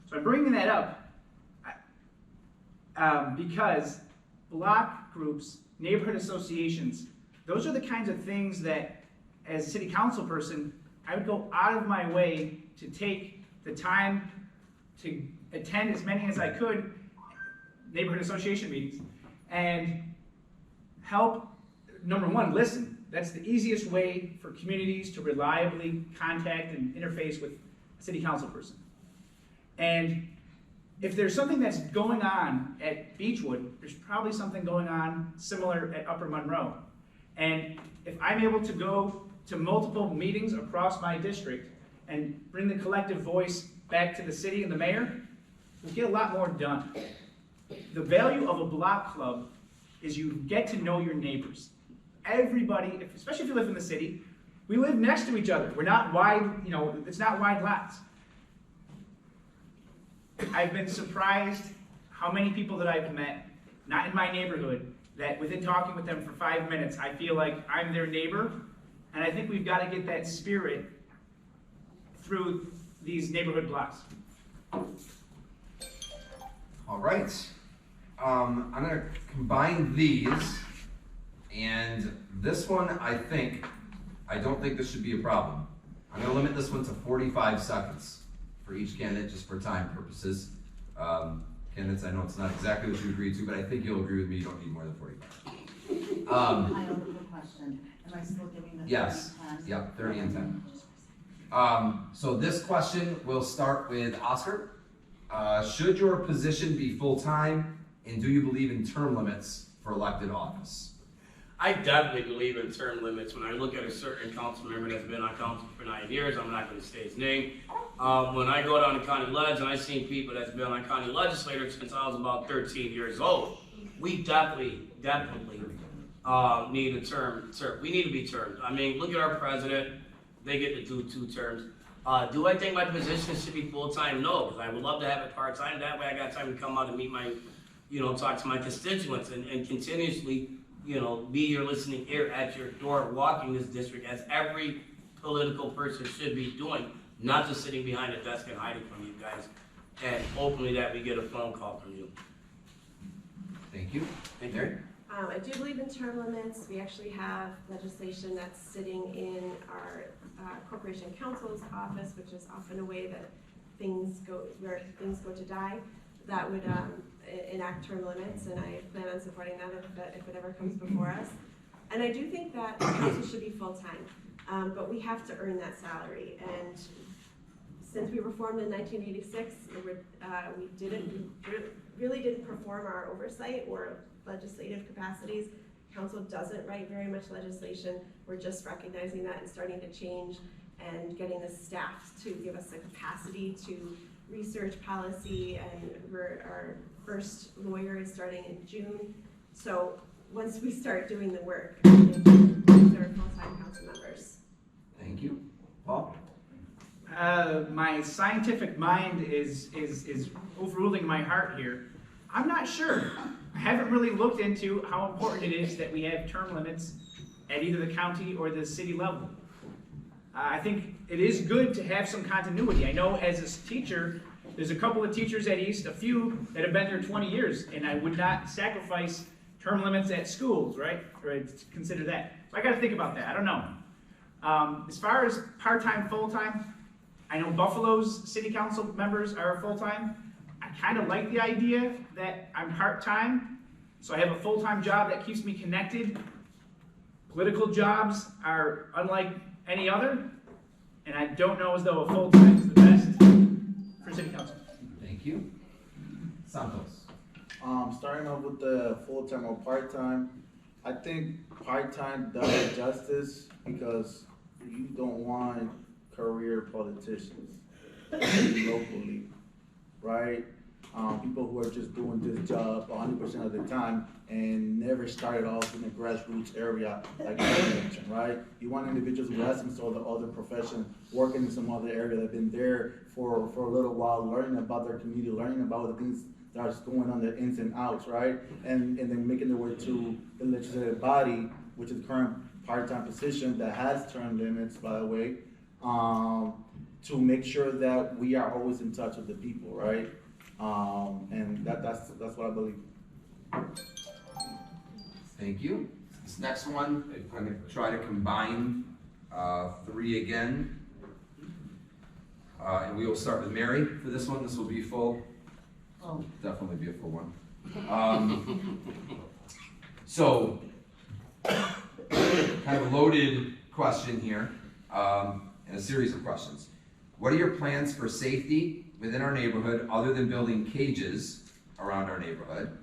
So I'm bringing that up because block groups, neighborhood associations, those are the kinds of things that, as a city council person, I would go out of my way to take the time to attend as many as I could neighborhood association meetings and help, number one, listen. That's the easiest way for communities to reliably contact and interface with a city council person. And if there's something that's going on at Beechwood, there's probably something going on similar at Upper Monroe. And if I'm able to go to multiple meetings across my district and bring the collective voice back to the city and the mayor, we'll get a lot more done. The value of a block club is you get to know your neighbors. Everybody, especially if you live in the city, we live next to each other. We're not wide, it's not wide lots. I've been surprised how many people that I've met, not in my neighborhood, that within talking with them for 5 minutes, I feel like I'm their neighbor, and I think we've got to get that spirit through these neighborhood blocks. All right. I'm going to combine these, and this one I don't think this should be a problem. I'm going to limit this one to 45 seconds for each candidate, just for time purposes. Candidates, I know it's not exactly what you agreed to, but I think you'll agree with me, you don't need more than 45. I have a question. Am I still giving the 30 Yes. times? Yep, 30 and 10. So this question will start with Oscar. Should your position be full-time, and do you believe in term limits for elected office? I definitely believe in term limits. When I look at a certain council member that's been on council for 9 years, I'm not going to say his name. When I go down to county ledge and I see people that's been on county legislator since I was about 13 years old, we definitely need a term. We need to be termed. I mean, look at our president. They get to do 2 terms. Do I think my position should be full-time? No, because I would love to have it part-time. That way I got time to come out and meet my, talk to my constituents and continuously, be your listening ear at your door, walking this district as every political person should be doing, not just sitting behind a desk and hiding from you guys, and hopefully that we get a phone call from you. Thank you. Thank you. I do believe in term limits. We actually have legislation that's sitting in our corporation counsel's office, which is often a way that things go to die, that would enact term limits, and I plan on supporting that if it ever comes before us. And I do think that council should be full-time, but we have to earn that salary. And since we were formed in 1986, we really didn't perform our oversight or legislative capacities. Council doesn't write very much legislation. We're just recognizing that and starting to change and getting the staff to give us the capacity to research policy, and our first lawyer is starting in June. So once we start doing the work, I think these are full-time council members. Thank you. Paul? My scientific mind is overruling my heart here. I'm not sure. I haven't really looked into how important it is that we have term limits at either the county or the city level. I think it is good to have some continuity. I know as a teacher, there's a couple of teachers at East, a few that have been there 20 years, and I would not sacrifice term limits at schools, right? Or I'd consider that. So I got to think about that. I don't know. As far as part-time, full-time, I know Buffalo's city council members are full-time. I kind of like the idea that I'm part-time, so I have a full-time job that keeps me connected. Political jobs are unlike any other, and I don't know as though a full-time is the best for city council. Thank you. Santos? Starting off with the full-time or part-time, I think part-time does it justice because you don't want career politicians locally, right? People who are just doing this job 100% of the time and never started off in a grassroots area like I mentioned, right? You want individuals who have some sort of other profession, working in some other area that have been there for a little while, learning about their community, learning about the things that are going on, the ins and outs, right? And then making their way to the legislative body, which is the current part-time position that has term limits, by the way, to make sure that we are always in touch with the people, right? And that's what I believe. Thank you. This next one, I'm going to try to combine 3 again. And we will start with Mary for this one. This will be full. Oh, Definitely be a full one. So, kind of a loaded question here, and a series of questions. What are your plans for safety within our neighborhood other than building cages around our neighborhood?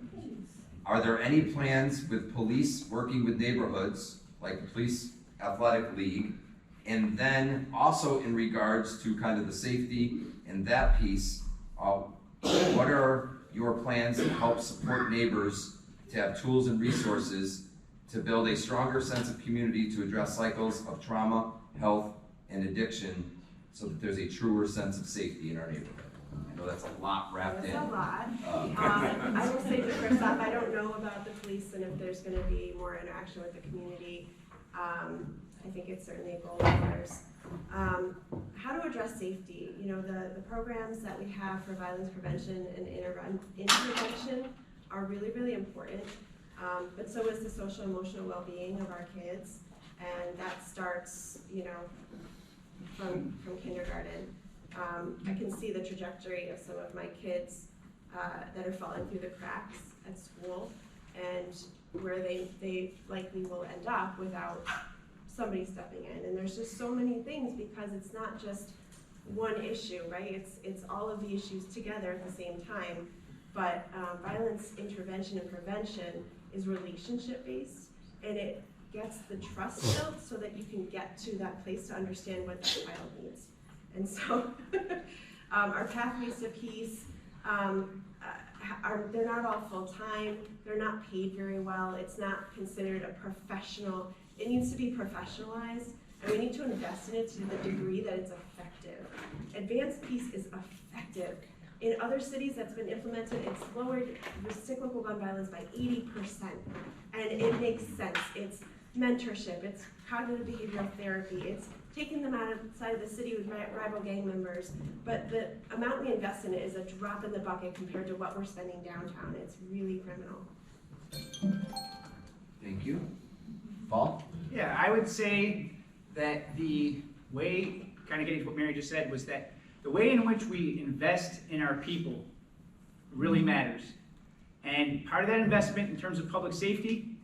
Are there any plans with police working with neighborhoods, like the Police Athletic League? And then also in regards to kind of the safety and that piece, what are your plans to help support neighbors to have tools and resources to build a stronger sense of community to address cycles of trauma, health, and addiction so that there's a truer sense of safety in our neighborhood? I know that's a lot wrapped in. That's a lot. I will say that first off, I don't know about the police and if there's gonna be more interaction with the community. I think it's certainly a goal of ours. How to address safety, you know, the programs that we have for violence prevention and intervention are really, really important. But so is the social emotional well-being of our kids. And that starts, you know, from kindergarten. I can see the trajectory of some of my kids that are falling through the cracks at school and where they likely will end up without somebody stepping in. And there's just so many things because it's not just one issue, right? It's all of the issues together at the same time. But violence intervention and prevention is relationship based, and it gets the trust built so that you can get to that place to understand what that child needs. And so our pathways to peace, they're not all full-time, they're not paid very well, it's not considered a professional, it needs to be professionalized, and we need to invest in it to the degree that it's effective. Advanced peace is effective. In other cities that's been implemented, it's lowered the cyclical gun violence by 80%, and it makes sense. It's mentorship, it's cognitive behavioral therapy, it's taking them outside of the city with rival gang members, but the amount we invest in it is a drop in the bucket compared to what we're spending downtown. It's really criminal. Thank you. Paul? Yeah, I would say that the way, kind of getting to what Mary just said, was that the way in which we invest in our people really matters. And part of that investment in terms of public safety,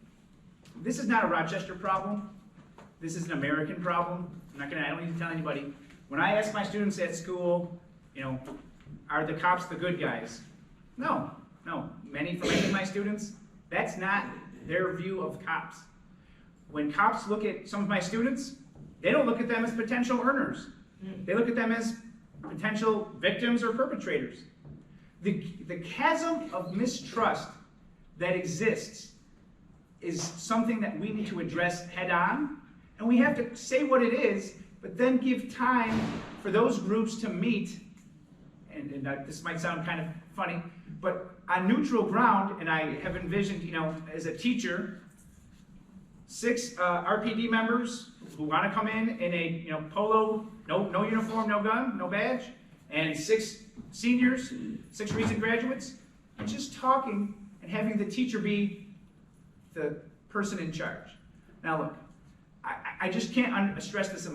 this is not a Rochester problem. This is an American problem. I don't need to tell anybody. When I ask my students at school, you know, are the cops the good guys? No. For many of my students, that's not their view of cops. When cops look at some of my students, they don't look at them as potential earners. They look at them as potential victims or perpetrators. The chasm of mistrust that exists is something that we need to address head on, and we have to say what it is, but then give time for those groups to meet, and this might sound kind of funny, but on neutral ground, and I have envisioned, you know, as a teacher, 6 RPD members who want to come in a, you know, polo, no uniform, no gun, no badge, and 6 seniors, 6 recent graduates, and just talking and having the teacher be the person in charge. Now look, I just can't stress this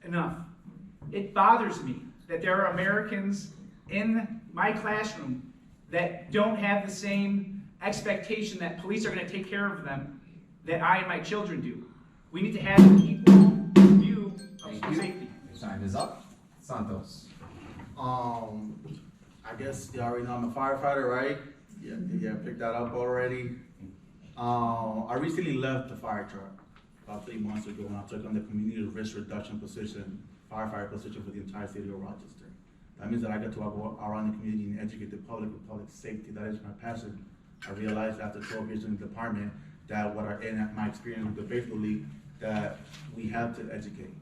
enough. It bothers me that there are Americans in my classroom that don't have the same expectation that police are going to take care of them that I and my children do. We need to have an equal view of safety. Your time is up. Santos. I guess you already know I'm a firefighter, right? Yeah, picked that up already. I recently left the fire truck about 3 months ago when I took on the community risk reduction position, firefighter position for the entire city of Rochester. That means that I get to go around the community and educate the public with public safety. That is my passion. I realized after 12 years in the department that my experience with the baseball league, that we have to educate.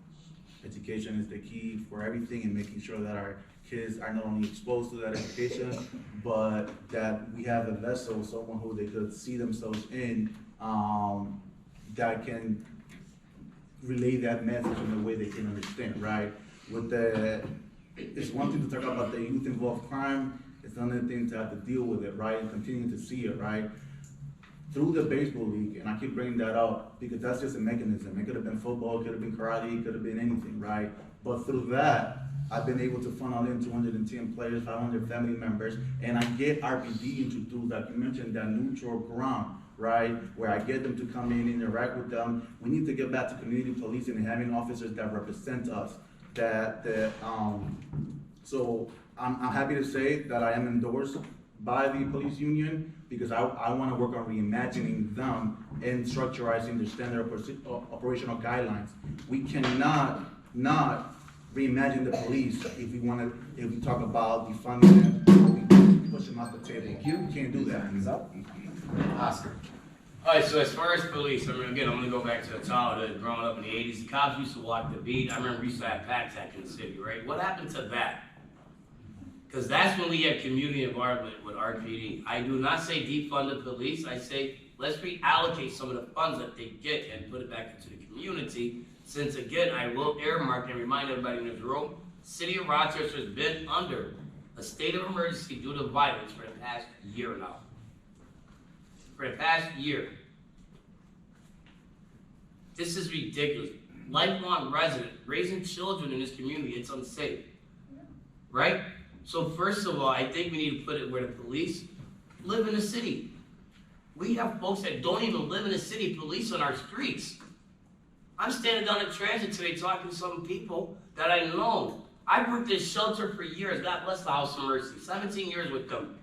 Education is the key for everything, and making sure that our kids are not only exposed to that education, but that we have a vessel, someone who they could see themselves in, that can relay that message in a way they can understand, right? It's one thing to talk about the youth-involved crime, it's another thing to have to deal with it, right, and continue to see it, right? Through the baseball league, and I keep bringing that up because that's just a mechanism. It could have been football, it could have been karate, it could have been anything, right? But through that, I've been able to funnel in 210 players, 500 family members, and I get RPD introduced, like you mentioned, that neutral ground, right? Where I get them to come in, interact with them. We need to get back to community policing and having officers that represent us. So I'm happy to say that I am endorsed by the police union because I want to work on reimagining them and structurizing their standard operational guidelines. We cannot not reimagine the police if we talk about defunding them, push them off the table. Thank you. We can't do that. Hands up. Oscar. All right, so as far as police, I'm gonna go back to childhood. Growing up in the 80s, the cops used to walk the beat. I remember we used to have PACTAC in the city, right? What happened to that? Because that's when we had community involvement with RPD. I do not say defund the police. I say let's reallocate some of the funds that they get and put it back into the community. Since again, I will earmark and remind everybody in this room, City of Rochester has been under a state of emergency due to violence for the past year now. For the past year. This is ridiculous. Lifelong resident, raising children in this community, it's unsafe. Right? So first of all, I think we need to put it where the police live in the city. We have folks that don't even live in the city, police on our streets. I'm standing down at transit today talking to some people that I know. I've worked in shelter for years, God bless the House of Mercy, 17 years with them.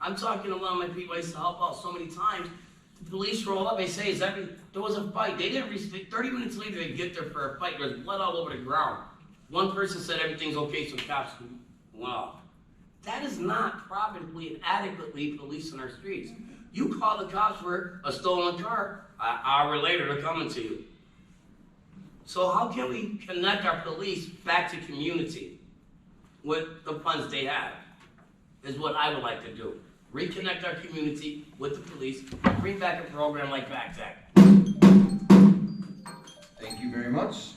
I'm talking to one of my people I used to help out so many times. The police roll up, they say, there was a fight. They didn't reach, 30 minutes later they get there for a fight. There's blood all over the ground. One person said everything's okay, so cops went off. That is not properly and adequately policing our streets. You call the cops for a stolen car, an hour later they're coming to you. So how can we connect our police back to community with the funds they have, is what I would like to do. Reconnect our community with the police, bring back a program like PACTAC. Thank you very much.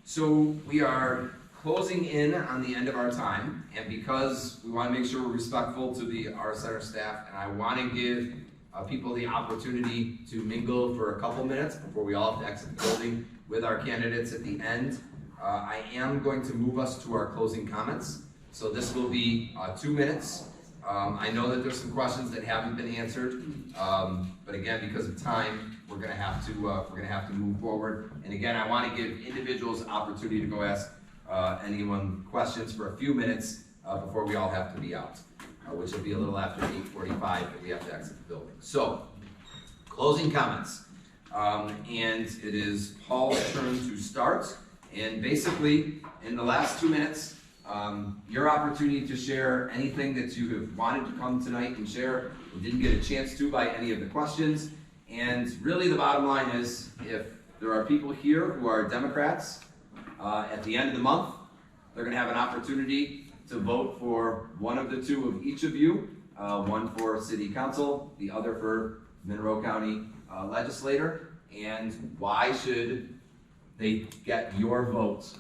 So we are closing in on the end of our time, and because we want to make sure we're respectful to our center staff, and I want to give people the opportunity to mingle for a couple minutes before we all have to exit the building with our candidates at the end. I am going to move us to our closing comments. So this will be 2 minutes. I know that there's some questions that haven't been answered, but again, because of time, we're going to have to move forward. And again, I want to give individuals opportunity to go ask anyone questions for a few minutes before we all have to be out, which will be a little after 8:45 that we have to exit the building. So, closing comments. And it is Paul's turn to start. And basically, in the last 2 minutes, your opportunity to share anything that you have wanted to come tonight and share and didn't get a chance to by any of the questions. And really the bottom line is, if there are people here who are Democrats, at the end of the month, they're going to have an opportunity to vote for one of the two of each of you, one for City Council, the other for Monroe County legislator. And why should they get your vote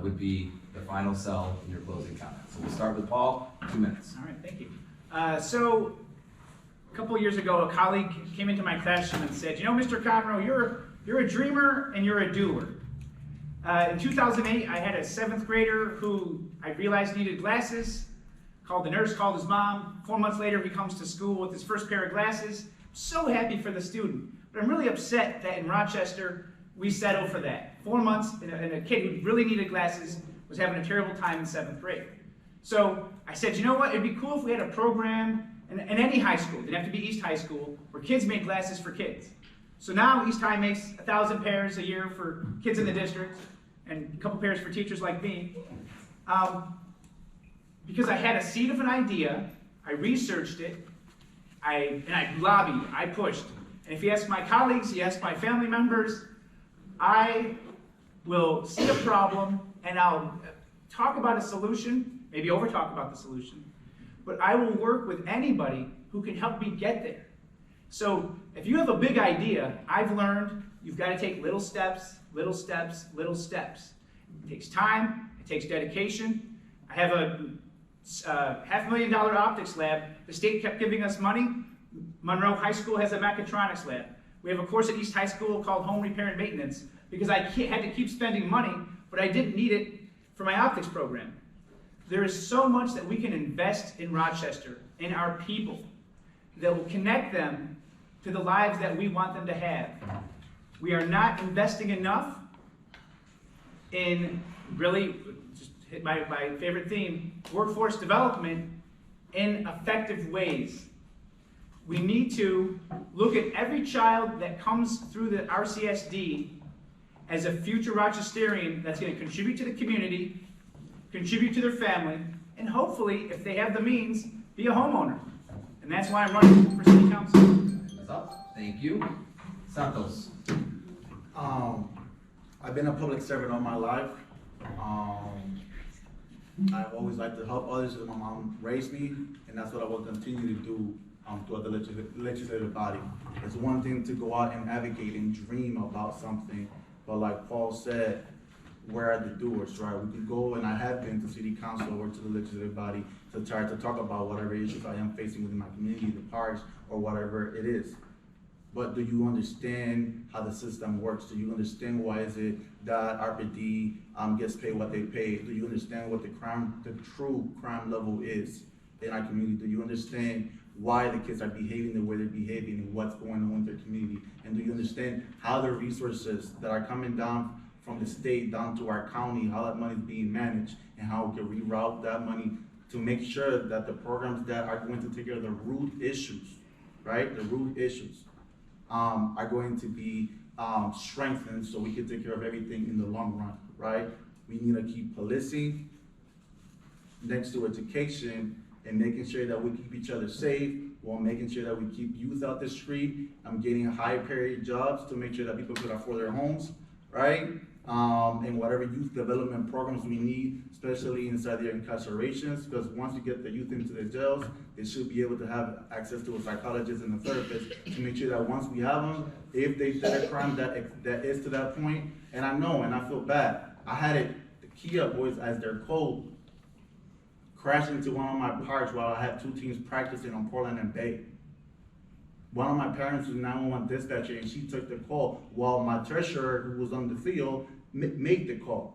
would be the final sell in your closing comments. So we'll start with Paul, 2 minutes. All right, thank you. So a couple of years ago, a colleague came into my classroom and said, you know, Mr. Conrow, you're a dreamer and you're a doer. In 2008, I had a 7th grader who I realized needed glasses. Called the nurse, called his mom. 4 months later, he comes to school with his first pair of glasses. So happy for the student. But I'm really upset that in Rochester, we settled for that. 4 months, and a kid who really needed glasses was having a terrible time in 7th grade. So I said, you know what, it'd be cool if we had a program in any high school, it didn't have to be East High School, where kids made glasses for kids. So now East High makes 1,000 pairs a year for kids in the district, and a couple pairs for teachers like me. Because I had a seed of an idea, I researched it, and I lobbied, I pushed. And if you ask my colleagues, you ask my family members, I will see a problem and I'll talk about a solution, maybe over talk about the solution, but I will work with anybody who can help me get there. So if you have a big idea, I've learned you've got to take little steps, little steps, little steps. It takes time, it takes dedication. I have a $500,000 optics lab. The state kept giving us money. Monroe High School has a mechatronics lab. We have a course at East High School called Home Repair and Maintenance because I had to keep spending money, but but I didn't need it for my optics program. There is so much that we can invest in Rochester, in our people, that will connect them to the lives that we want them to have. We are not investing enough in really, just hit my favorite theme, workforce development in effective ways. We need to look at every child that comes through the RCSD as a future Rochesterian that's going to contribute to the community, contribute to their family, and hopefully, if they have the means, be a homeowner. And that's why I'm running for city council. What's up? Thank you. Santos. I've been a public servant all my life. I've always liked to help others because my mom raised me, and that's what I will continue to do throughout the legislative body. It's one thing to go out and advocate and dream about something, but like Paul said, where are the doers, right? We can go, and I have been to city council or to the legislative body to try to talk about whatever issues I am facing within my community, the parks, or whatever it is. But do you understand how the system works? Do you understand why is it that RPD gets paid what they pay? Do you understand what the true crime level is in our community? Do you understand why the kids are behaving the way they're behaving and what's going on in their community? And do you understand how the resources that are coming down from the state down to our county, how that money is being managed, and how we can reroute that money to make sure that the programs that are going to take care of the root issues, right? The root issues are going to be strengthened so we can take care of everything in the long run, right? We need to keep policing next to education and making sure that we keep each other safe while making sure that we keep youth out the street. I'm getting high-paid jobs to make sure that people can afford their homes, right? And whatever youth development programs we need, especially inside their incarcerations, because once you get the youth into the jails, they should be able to have access to a psychologist and a therapist to make sure that once we have them, if they did a crime that is to that point, and I know, and I feel bad, I had the Kia boys as their code crashed into one of my parks while I had two teams practicing on Portland and Bay. One of my parents was a 911 dispatcher, and she took the call while my treasurer, who was on the field, made the call.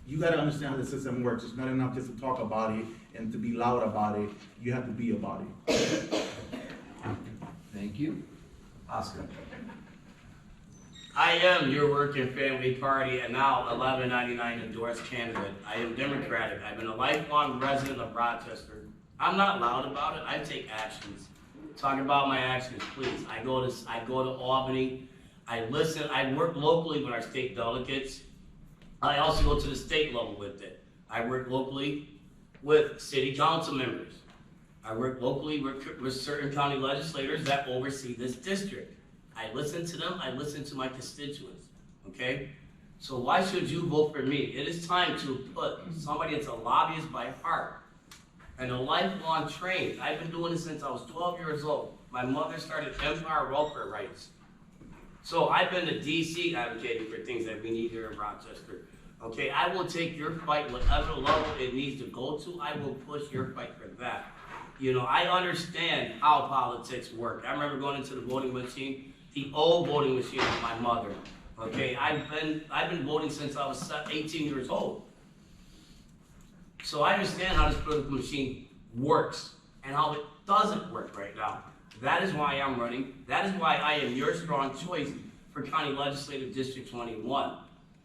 You gotta understand how the system works. It's not enough just to talk about it and to be loud about it. You have to be about it. Thank you. Oscar. I am your working family party and now 1199 endorsed candidate. I am Democratic. I've been a lifelong resident of Rochester. I'm not loud about it. I take actions. Talk about my actions, please. I go to Albany. I listen. I work locally with our state delegates. I also go to the state level with it. I work locally with city council members. I work locally with certain county legislators that oversee this district. I listen to them. I listen to my constituents. Okay? So why should you vote for me? It is time to put somebody that's a lobbyist by heart and a lifelong trained. I've been doing this since I was 12 years old. My mother started Empire Welfare Rights. So I've been to DC advocating for things that we need here in Rochester. Okay, I will take your fight whatever level it needs to go to. I will push your fight for that. You know, I understand how politics work. I remember going into the voting machine, the old voting machine with my mother. Okay, I've been voting since I was 18 years old. So I understand how this political machine works and how it doesn't work right now. That is why I'm running. That is why I am your strong choice for County Legislative District 21.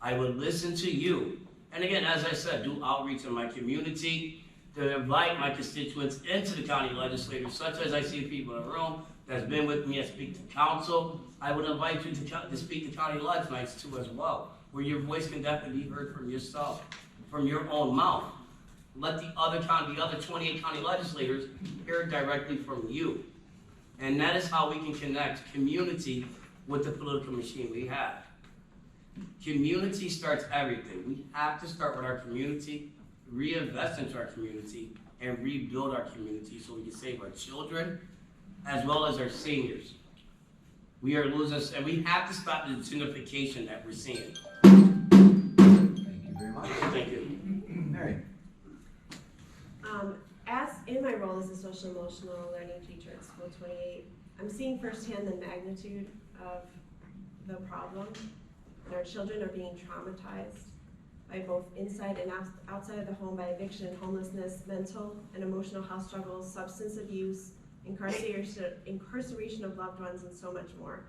I would listen to you. And again, as I said, do outreach in my community to invite my constituents into the county legislators, such as I see people in the room that's been with me. I speak to council. I would invite you to speak to county leg nights too as well, where your voice can definitely be heard from yourself, from your own mouth. Let the other 28 county legislators hear directly from you. And that is how we can connect community with the political machine we have. Community starts everything. We have to start with our community, reinvest into our community, and rebuild our community so we can save our children as well as our seniors. We are losing, and we have to stop the gentrification that we're seeing. Thank you very much. Thank you. Mary. As in my role as a social emotional learning teacher at School 28, I'm seeing firsthand the magnitude of the problem and our children are being traumatized by both inside and outside of the home by eviction and homelessness, mental and emotional health struggles, substance abuse, incarceration of loved ones, and so much more.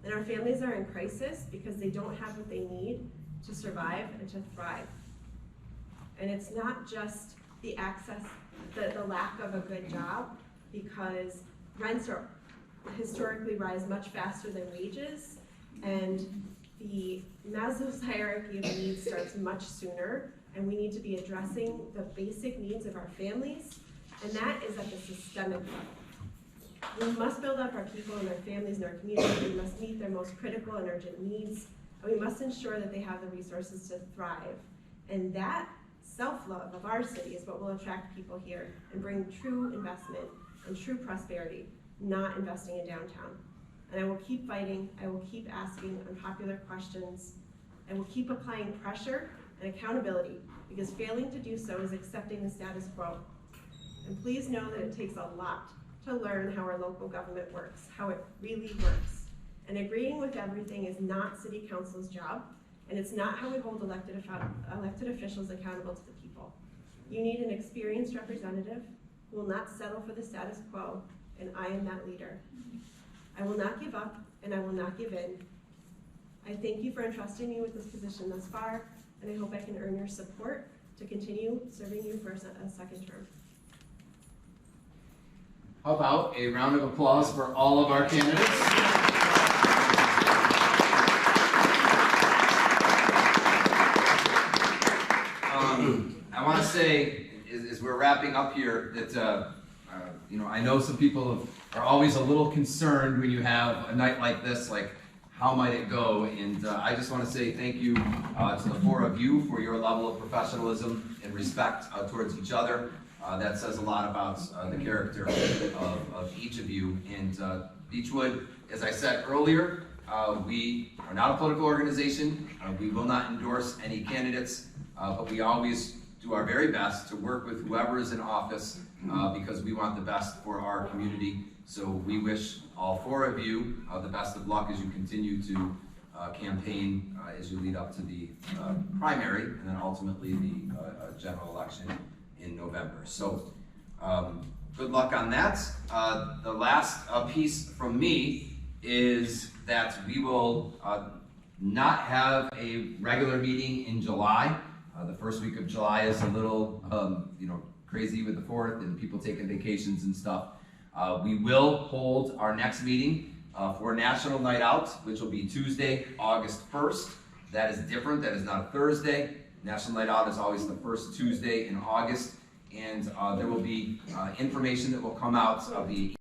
And our families are in crisis because they don't have what they need to survive and to thrive. And it's not just the access, the lack of a good job, because rents are historically rise much faster than wages, and the Maslow's hierarchy of needs starts much sooner, and we need to be addressing the basic needs of our families, and that is at the systemic level. We must build up our people and their families and our community. We must meet their most critical and urgent needs, and we must ensure that they have the resources to thrive. And that self-love of our city is what will attract people here and bring true investment and true prosperity, not investing in downtown. And I will keep fighting, I will keep asking unpopular questions, I will keep applying pressure and accountability, because failing to do so is accepting the status quo. And please know that it takes a lot to learn how our local government works, how it really works. And agreeing with everything is not city council's job, and it's not how we hold elected officials accountable to the people. You need an experienced representative who will not settle for the status quo, and I am that leader. I will not give up, and I will not give in. I thank you for entrusting me with this position thus far, and I hope I can earn your support to continue serving you for a second term. How about a round of applause for all of our candidates? I want to say, as we're wrapping up here, that I know some people are always a little concerned when you have a night like this, like how might it go? And I just want to say thank you to the four of you for your level of professionalism and respect towards each other. That says a lot about the character of each of you. And Beechwood, as I said earlier, we are not a political organization. We will not endorse any candidates, but we always do our very best to work with whoever is in office because we want the best for our community. So we wish all four of you the best of luck as you continue to campaign as you lead up to the primary and then ultimately the general election in November. So good luck on that. The last piece from me is that we will not have a regular meeting in July. The first week of July is a little crazy with the 4th and people taking vacations and stuff. We will hold our next meeting for National Night Out, which will be Tuesday, August 1st. That is different. That is not a Thursday. National Night Out is always the first Tuesday in August, and there will be information that will come out of the